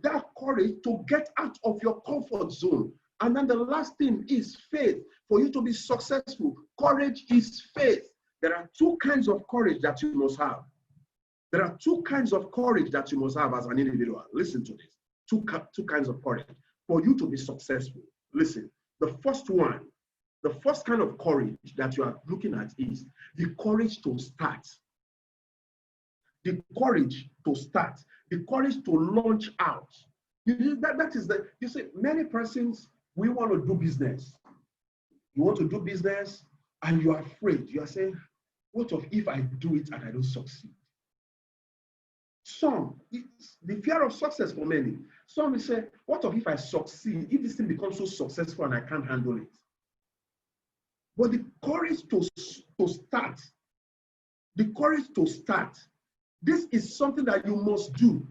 that courage to get out of your comfort zone. And then the last thing is faith. For you to be successful, courage is faith. There are two kinds of courage that you must have. There are two kinds of courage that you must have as an individual. Listen to this. Two kinds of courage for you to be successful. Listen, the first kind of courage that you are looking at is the courage to start. The courage to start. The courage to launch out. You see, many persons, we want to do business. You want to do business and you are afraid. You are saying, what if I do it and I don't succeed? Some, it's the fear of success for many. Some will say, what if I succeed? If this thing becomes so successful and I can't handle it? But the courage to start, this is something that you must do.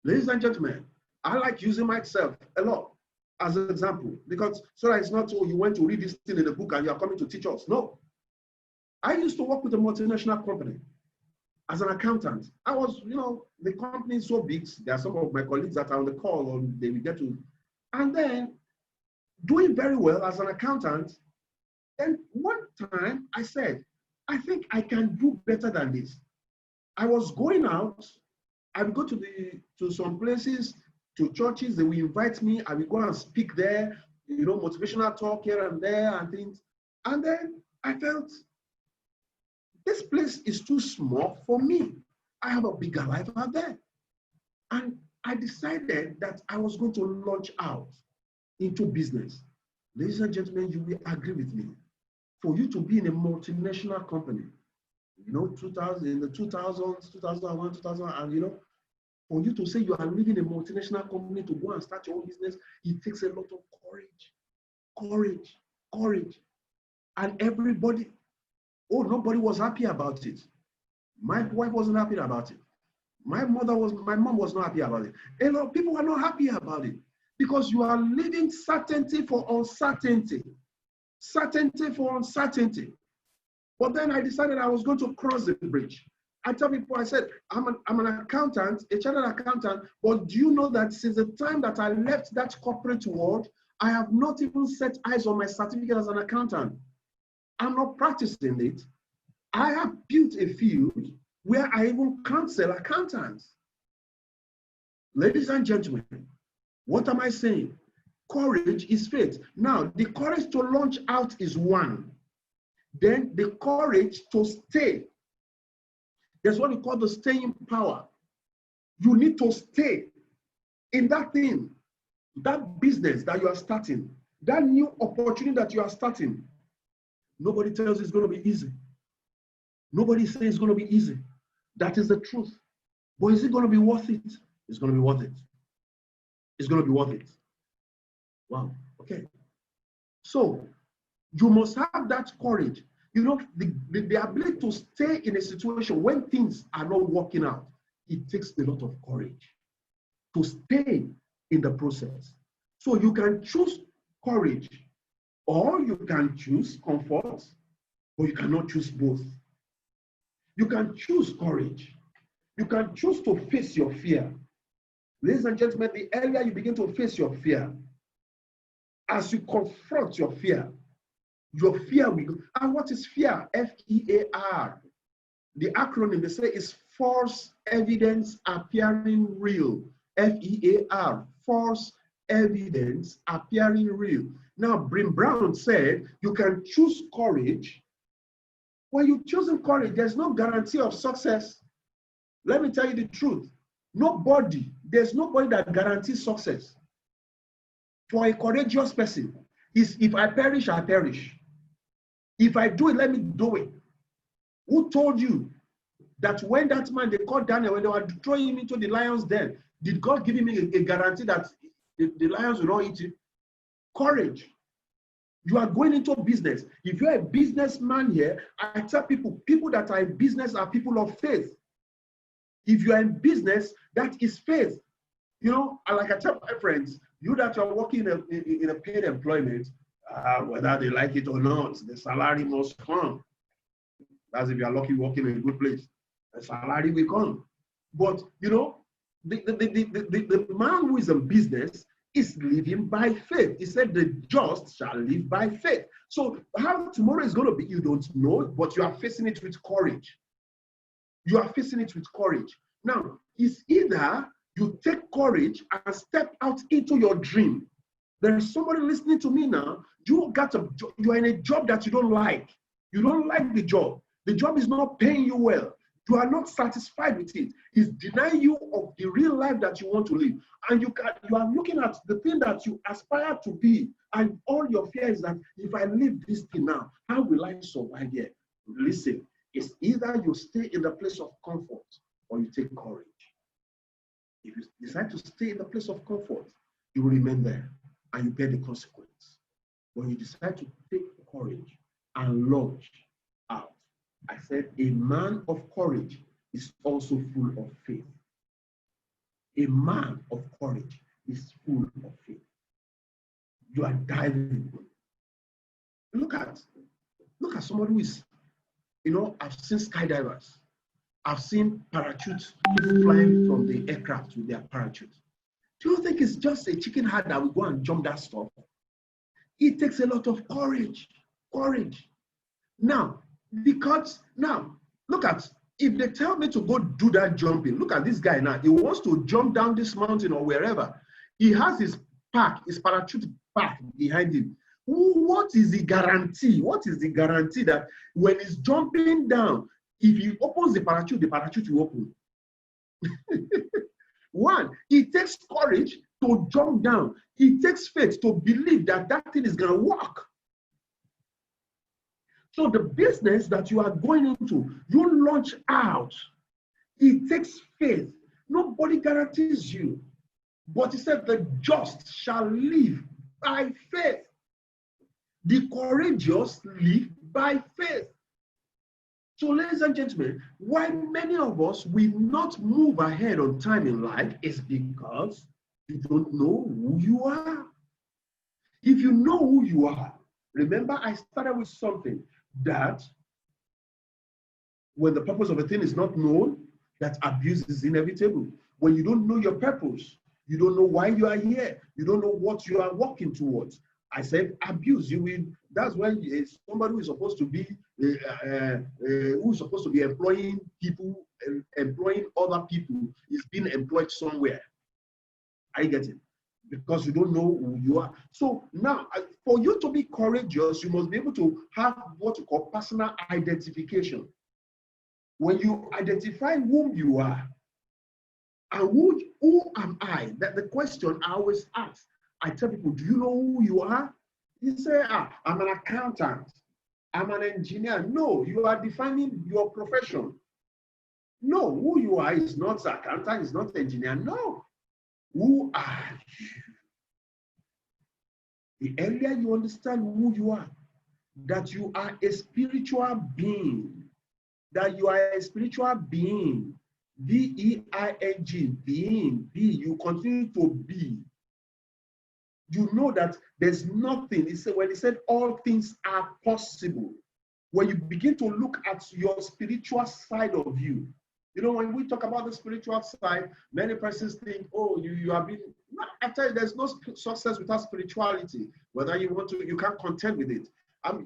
Ladies and gentlemen, I like using myself a lot as an example, because so that it's not, oh, you went to read this thing in a book and you are coming to teach us. No. I used to work with a multinational company as an accountant. I was, the company is so big. There are some of my colleagues that are on the call, or they will get to. And then doing very well as an accountant. Then one time I said, I think I can do better than this. I was going out. I would go to some places, to churches. They will invite me. I will go and speak there, motivational talk here and there and things. And then I felt this place is too small for me. I have a bigger life out there. And I decided that I was going to launch out into business. Ladies and gentlemen, you will agree with me. For you to be in a multinational company, 2000, in the 2000s, 2001, 2000, and for you to say you are leaving a multinational company to go and start your own business, it takes a lot of courage. And everybody, nobody was happy about it. My wife wasn't happy about it. My mom was not happy about it. A lot of people were not happy about it because you are leaving certainty for uncertainty. Certainty for uncertainty. But then I decided I was going to cross the bridge. I tell people, I said, I'm an accountant, a chartered accountant, but do you know that since the time that I left that corporate world, I have not even set eyes on my certificate as an accountant. I'm not practicing it. I have built a field where I even counsel accountants. Ladies and gentlemen, what am I saying? Courage is faith. Now, the courage to launch out is one. Then the courage to stay. There's what we call the staying power. You need to stay in that thing, that business that you are starting, that new opportunity that you are starting. Nobody tells you it's going to be easy. Nobody says it's going to be easy. That is the truth. But is it going to be worth it? It's going to be worth it. It's going to be worth it. Wow. Okay. So you must have that courage. The ability to stay in a situation when things are not working out. It takes a lot of courage to stay in the process. So you can choose courage or you can choose comfort, but you cannot choose both. You can choose courage. You can choose to face your fear. Ladies and gentlemen, the earlier you begin to face your fear, as you confront your fear will go. And what is fear? F-E-A-R. The acronym they say is false evidence appearing real. F-E-A-R. False evidence appearing real. Now, Brim Brown said you can choose courage. When you're choosing courage, there's no guarantee of success. Let me tell you the truth. There's nobody that guarantees success. For a courageous person, is if I perish, I perish. If I do it, let me do it. Who told you that when that man, they called Daniel, when they were throwing him into the lion's den, did God give him a guarantee that the lions will not eat him? Courage. You are going into business. If you're a businessman here, I tell people that are in business are people of faith. If you are in business, that is faith. Like I tell my friends, you that are working in a paid employment, whether they like it or not, the salary must come. That's if you are lucky working in a good place. The salary will come. But, the man who is in business is living by faith. He said the just shall live by faith. So how tomorrow is going to be, you don't know, but you are facing it with courage. You are facing it with courage. Now, it's either you take courage and step out into your dream. There is somebody listening to me now. You are in a job that you don't like. You don't like the job. The job is not paying you well. You are not satisfied with it. It's denying you of the real life that you want to live. And you are looking at the thing that you aspire to be. And all your fear is that if I leave this thing now, how will I survive here? Listen, it's either you stay in the place of comfort or you take courage. If you decide to stay in the place of comfort, you will remain there and you bear the consequence. When you decide to take courage and launch out, I said a man of courage is also full of faith. A man of courage is full of faith. You are diving. Look at somebody who is, I've seen skydivers. I've seen parachutes flying from the aircraft with their parachutes. Do you think it's just a chicken heart that will go and jump that stuff? It takes a lot of courage. Courage. Now, because now, look at, if they tell me to go do that jumping, look at this guy now. He wants to jump down this mountain or wherever. He has his pack, his parachute pack behind him. What is the guarantee? What is the guarantee that when he's jumping down, if he opens the parachute will open? One, it takes courage to jump down. It takes faith to believe that that thing is going to work. So the business that you are going into, you launch out. It takes faith. Nobody guarantees you. But he said, the just shall live by faith. The courageous live by faith. So, ladies and gentlemen, why many of us will not move ahead on time in life is because you don't know who you are. If you know who you are, remember I started with something that when the purpose of a thing is not known, that abuse is inevitable. When you don't know your purpose, you don't know why you are here, you don't know what you are working towards. I said abuse. You will. That's when somebody who is supposed to be employing people, employing other people, is being employed somewhere. I get it, because you don't know who you are. So now, for you to be courageous, you must be able to have what you call personal identification. When you identify whom you are and who am I, that the question I always ask. I tell people, do you know who you are? You say, I'm an accountant. I'm an engineer. No, you are defining your profession. No, who you are is not accountant, is not engineer. No. Who are you? The earlier you understand who you are, that you are a spiritual being, that you are a spiritual being, B-E-I-N-G, being, be, you continue to be. You know that there's nothing. When he said all things are possible, when you begin to look at your spiritual side of you, you know, when we talk about the spiritual side, many persons think, oh, you have been, I tell you, there's no success without spirituality. Whether you want to, you can't contend with it.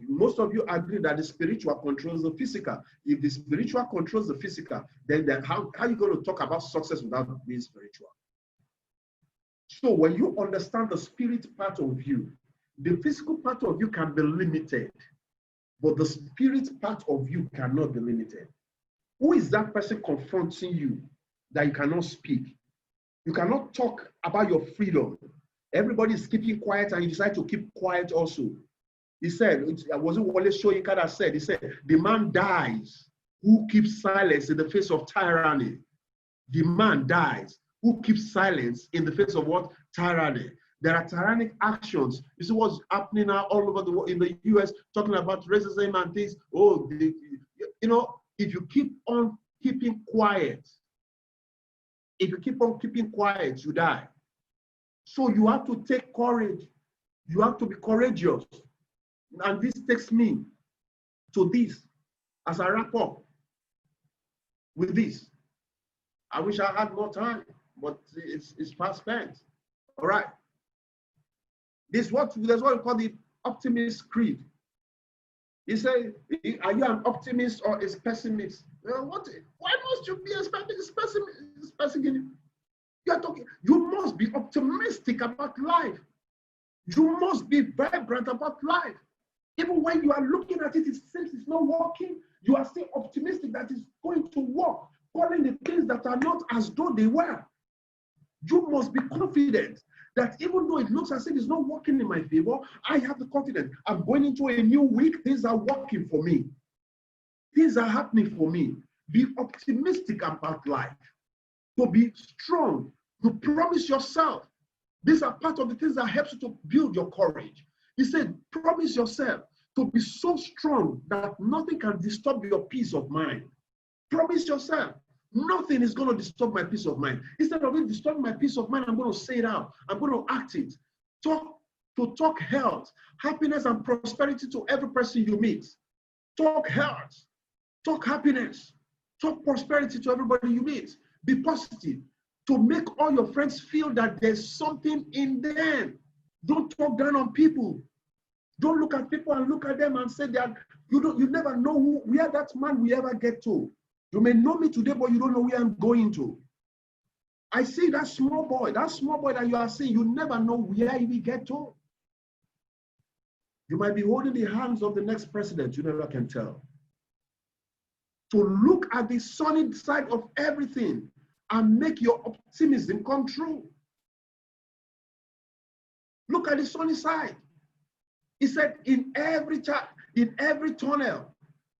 Most of you agree that the spiritual controls the physical. If the spiritual controls the physical, then how are you going to talk about success without being spiritual? So when you understand the spirit part of you, the physical part of you can be limited, but the spirit part of you cannot be limited. Who is that person confronting you that you cannot speak? You cannot talk about your freedom. Everybody is keeping quiet and you decide to keep quiet also. He said, wasn't Wole Soyinka that said, he said, the man dies who keeps silence in the face of tyranny. The man dies who keeps silence in the face of what? Tyranny. There are tyrannic actions. You see what's happening now all over the world, in the US, talking about racism and things. Oh, you know, if you keep on keeping quiet, you die. So you have to take courage. You have to be courageous. And this takes me to this as I wrap up with this. I wish I had more time, but it's past tense. All right. That's what we call the optimist creed. He said, are you an optimist or a pessimist? Why must you be a pessimist? You must be optimistic about life. You must be vibrant about life. Even when you are looking at it, it seems it's not working, you are still optimistic that it's going to work, calling the things that are not as though they were. You must be confident that even though it looks as if it's not working in my favor, I have the confidence. I'm going into a new week, things are working for me. Things are happening for me. Be optimistic about life. To be strong, to promise yourself. These are part of the things that helps you to build your courage. He said, promise yourself to be so strong that nothing can disturb your peace of mind. Promise yourself, nothing is going to disturb my peace of mind. Instead of it disturbing my peace of mind, I'm going to say it out. I'm going to act it. Talk health, happiness, and prosperity to every person you meet. Talk health, talk happiness, talk prosperity to everybody you meet. Be positive to make all your friends feel that there's something in them. Don't talk down on people. Don't look at people and look at them and say that you never know where that man will ever get to. You may know me today, but you don't know where I'm going to. I see that small boy that you are seeing, you never know where he will get to. You might be holding the hands of the next president, you never can tell. To look at the sunny side of everything and make your optimism come true. Look at the sunny side. He said, in every tunnel,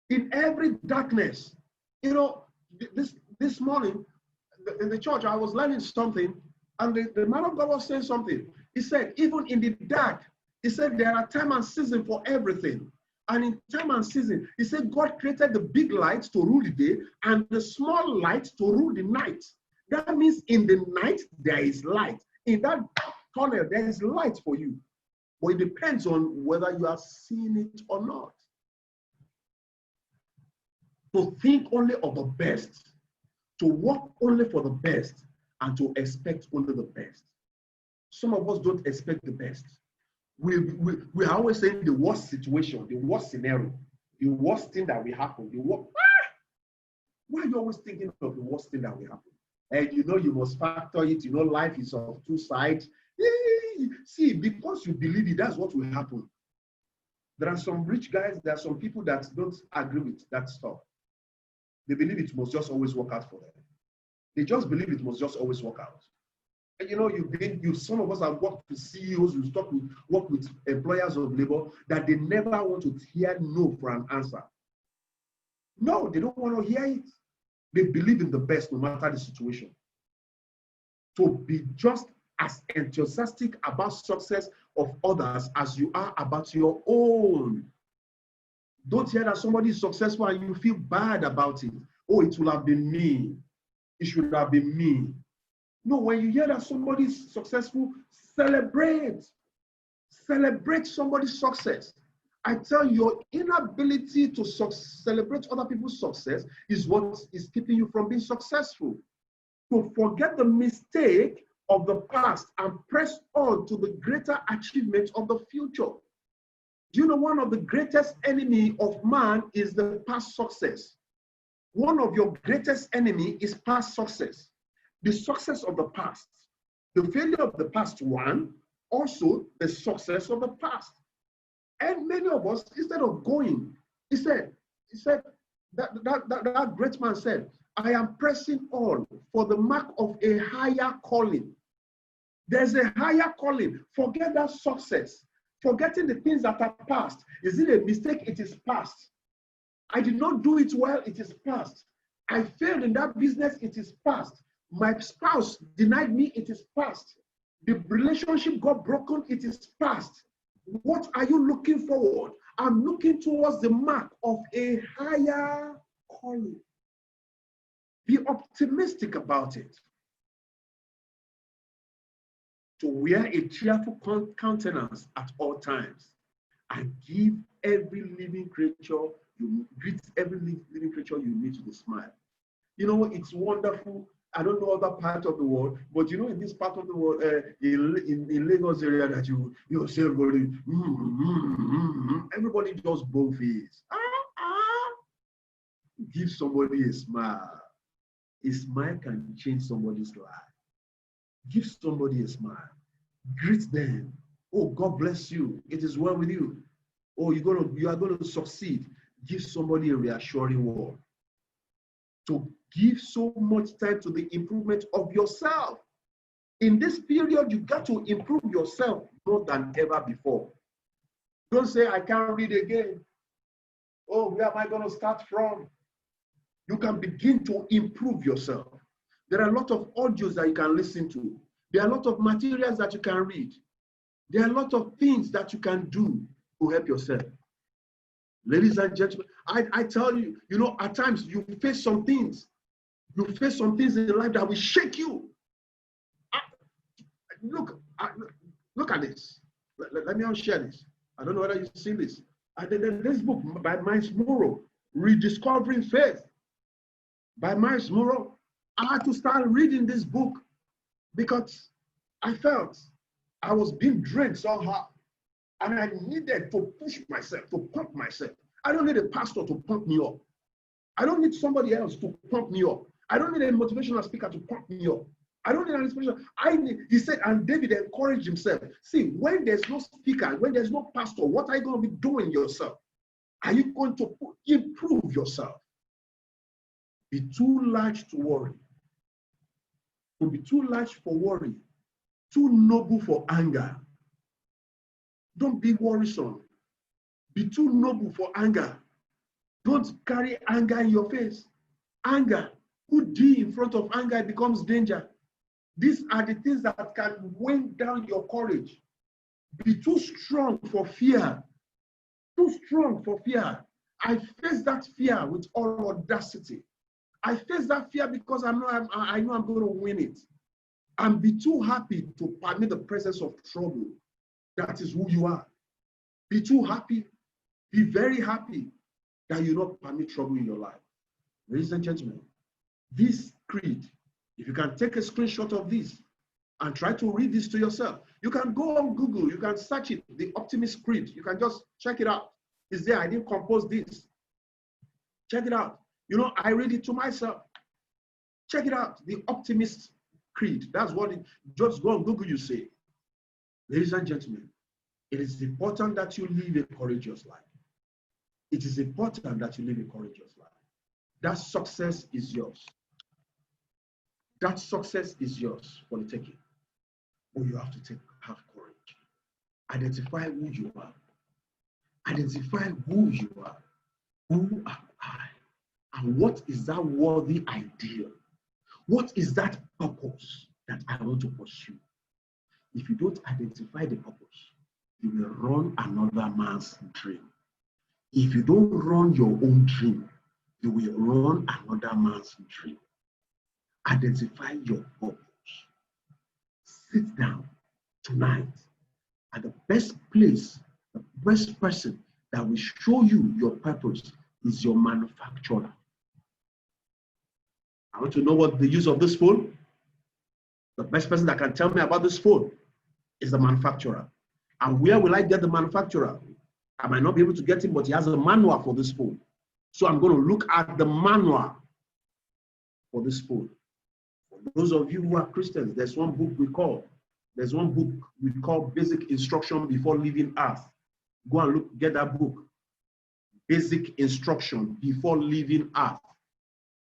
in every darkness, you know, this morning in the church, I was learning something, and the man of God was saying something. He said, even in the dark, he said, there are time and season for everything. And in time and season, he said, God created the big lights to rule the day and the small lights to rule the night. That means in the night, there is light. In that tunnel, there is light for you. But it depends on whether you are seeing it or not. To think only of the best, to work only for the best, and to expect only the best. Some of us don't expect the best. We are always saying the worst situation, the worst scenario, the worst thing that will happen. Why are you always thinking of the worst thing that will happen? And you know you must factor it. You know life is of two sides. See, because you believe it, that's what will happen. There are some rich guys, there are some people that don't agree with that stuff. They believe it must just always work out for them. They just believe it must just always work out. And you know, some of us have worked with CEOs, work with employers of labor, that they never want to hear no for an answer. No, they don't want to hear it. They believe in the best no matter the situation. To be just as enthusiastic about success of others as you are about your own. Don't hear that somebody is successful and you feel bad about it. Oh, it will have been me. It should have been me. No, when you hear that somebody is successful, celebrate. Celebrate somebody's success. I tell you, your inability to celebrate other people's success is what is keeping you from being successful. To forget the mistake of the past and press on to the greater achievement of the future. Do you know one of the greatest enemy of man is the past success? One of your greatest enemy is past success. The success of the past. The failure of the past one, also the success of the past. And many of us, instead of going, he said that great man said, I am pressing on for the mark of a higher calling. There's a higher calling. Forget that success. Forgetting the things that are past. Is it a mistake? It is past. I did not do it well. It is past. I failed in that business. It is past. My spouse denied me. It is past. The relationship got broken. It is past. What are you looking forward? I'm looking towards the mark of a higher calling. Be optimistic about it. To wear a cheerful countenance at all times and give every living creature, you greet every living creature you meet with a smile. You know, it's wonderful. I don't know other part of the world, but you know, in this part of the world, in Lagos area, that you see everybody, everybody just both face. Give somebody a smile. A smile can change somebody's life. Give somebody a smile. Greet them. Oh, God bless you. It is well with you. Oh, you are going to succeed. Give somebody a reassuring word. To give so much time to the improvement of yourself. In this period, you got to improve yourself more than ever before. Don't say, I can't read again. Oh, where am I going to start from? You can begin to improve yourself. There are a lot of audios that you can listen to. There are a lot of materials that you can read. There are a lot of things that you can do to help yourself. Ladies and gentlemen, I tell you, you know, at times you face some things. You face some things in life that will shake you. Look at this. Let me share this. I don't know whether you've seen this. This book by Miles Monroe, Rediscovering Faith, by Miles Monroe. I had to start reading this book because I felt I was being drained somehow. And I needed to push myself, to pump myself. I don't need a pastor to pump me up. I don't need somebody else to pump me up. I don't need a motivational speaker to pump me up. I don't need an inspiration. He said, and David encouraged himself. See, when there's no speaker, when there's no pastor, what are you going to be doing yourself? Are you going to improve yourself? Be too large to worry. To be too large for worry. Too noble for anger. Don't be worrisome. Be too noble for anger. Don't carry anger in your face. Anger. Put D in front of anger, it becomes danger. These are the things that can weigh down your courage. Be too strong for fear. Too strong for fear. I face that fear with all audacity. I face that fear because I know I'm going to win it. And be too happy to permit the presence of trouble. That is who you are. Be too happy. Be very happy that you don't permit trouble in your life. Ladies and gentlemen, this creed, if you can take a screenshot of this and try to read this to yourself, you can go on Google, you can search it, the Optimist Creed. You can just check it out. It's there. I didn't compose this. Check it out. You know, I read it to myself. Check it out. The Optimist Creed. That's what it, just go on Google, you say. Ladies and gentlemen, it is important that you live a courageous life. It is important that you live a courageous life. That success is yours. That success is yours for the taking. But you have to have courage. Identify who you are. Identify who you are. Who am I? And what is that worthy ideal? What is that purpose that I want to pursue? If you don't identify the purpose, you will run another man's dream. If you don't run your own dream, you will run another man's dream. Identify your purpose. Sit down tonight at the best place, the best person that will show you your purpose is your manufacturer. I want to know what the use of this phone. The best person that can tell me about this phone is the manufacturer. And where will I get the manufacturer? I might not be able to get him, but he has a manual for this phone. So I'm going to look at the manual for this phone. For those of you who are Christians, there's one book we call Basic Instruction Before Leaving Earth. Go and look, get that book. Basic Instruction Before Leaving Earth.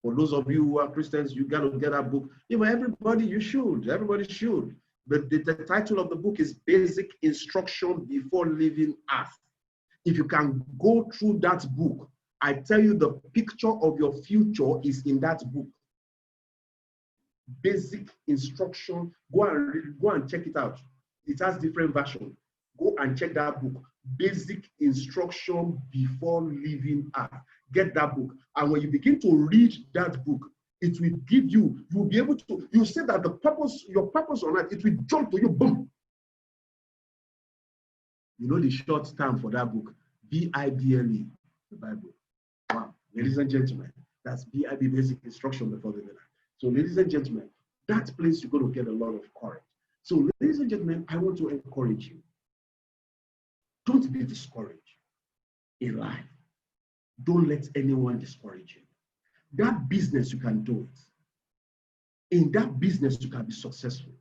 For those of you who are Christians, you got to get that book. Even everybody, you should. Everybody should. But the title of the book is Basic Instruction Before Leaving Earth. If you can go through that book, I tell you the picture of your future is in that book. Basic Instruction. Go and read, go and check it out. It has different versions. Go and check that book. Basic Instruction Before Leaving Earth. Get that book. And when you begin to read that book, it will give you, you'll be able to, you see that the purpose, your purpose on earth, it will jump to you, boom. You know the short term for that book, BIBLE, the Bible. Wow, ladies and gentlemen, that's BIB, Basic Instruction Before Leaving Earth. So ladies and gentlemen, that place you're going to get a lot of courage. So ladies and gentlemen, I want to encourage you. Don't be discouraged in life. Don't let anyone discourage you. That business, you can do it. In that business, you can be successful.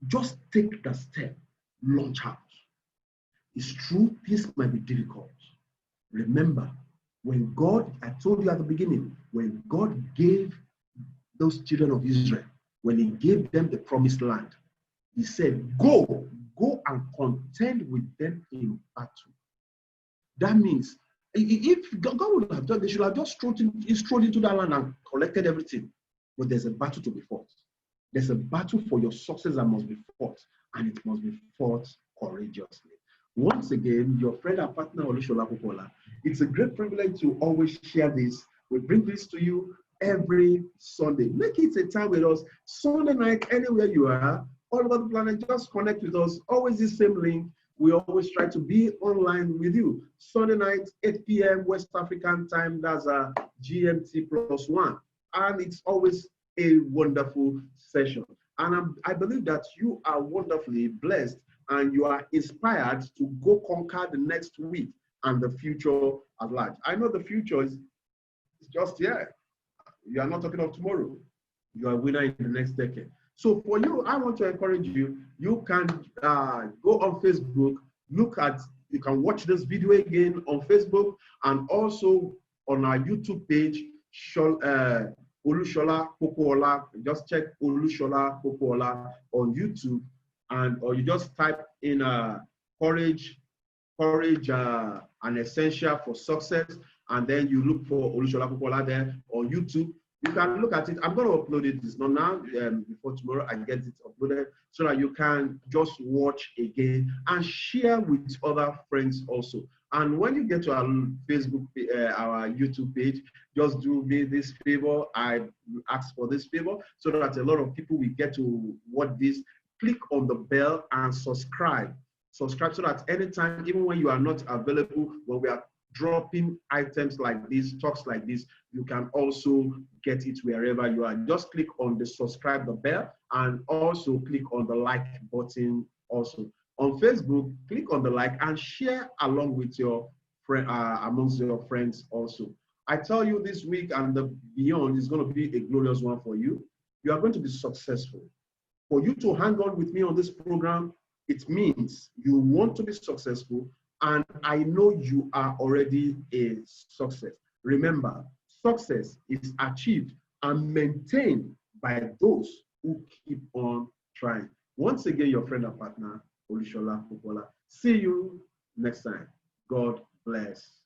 Just take the step, launch out. It's true, things might be difficult. Remember, when God, I told you at the beginning, when God gave those children of Israel, when he gave them the promised land, he said, go and contend with them in battle. That means, if God would have done, they should have just strolled into that land and collected everything. But there's a battle to be fought. There's a battle for your success that must be fought, and it must be fought courageously. Once again, your friend and partner, Olusola Popola, it's a great privilege to always share this. We bring this to you every Sunday. Make it a time with us. Sunday night, anywhere you are, all over the planet, just connect with us. Always the same link. We always try to be online with you. Sunday night, 8 p.m. West African time. That's a GMT +1. And it's always a wonderful session. And I believe that you are wonderfully blessed and you are inspired to go conquer the next week and the future at large. I know the future is just here. You are not talking of tomorrow. You are a winner in the next decade. So for you, I want to encourage you. You can go on Facebook, you can watch this video again on Facebook and also on our YouTube page, Olushola Popoola. Just check Olushola Popoola on YouTube, or you just type in courage an essential for success, and then you look for Olushola Popoola there on YouTube. You can look at it. I'm going to upload it. It's not now. Before tomorrow, I get it uploaded so that you can just watch again and share with other friends also. And when you get to our Facebook, our YouTube page, just do me this favor. I ask for this favor so that a lot of people will get to watch this. Click on the bell and subscribe. Subscribe so that anytime, even when you are not available, when we are dropping items like this, talks like this, you can also get it wherever you are. Just click on the subscribe, the bell, and also click on the like button also. On Facebook, click on the like and share along with your friend, amongst your friends also. I tell you, this week and the beyond is going to be a glorious one for you. You are going to be successful. For you to hang on with me on this program, it means you want to be successful, and I know you are already a success. Remember, success is achieved and maintained by those who keep on trying. Once again, your friend and partner, Olushola Popoola. See you next time. God bless.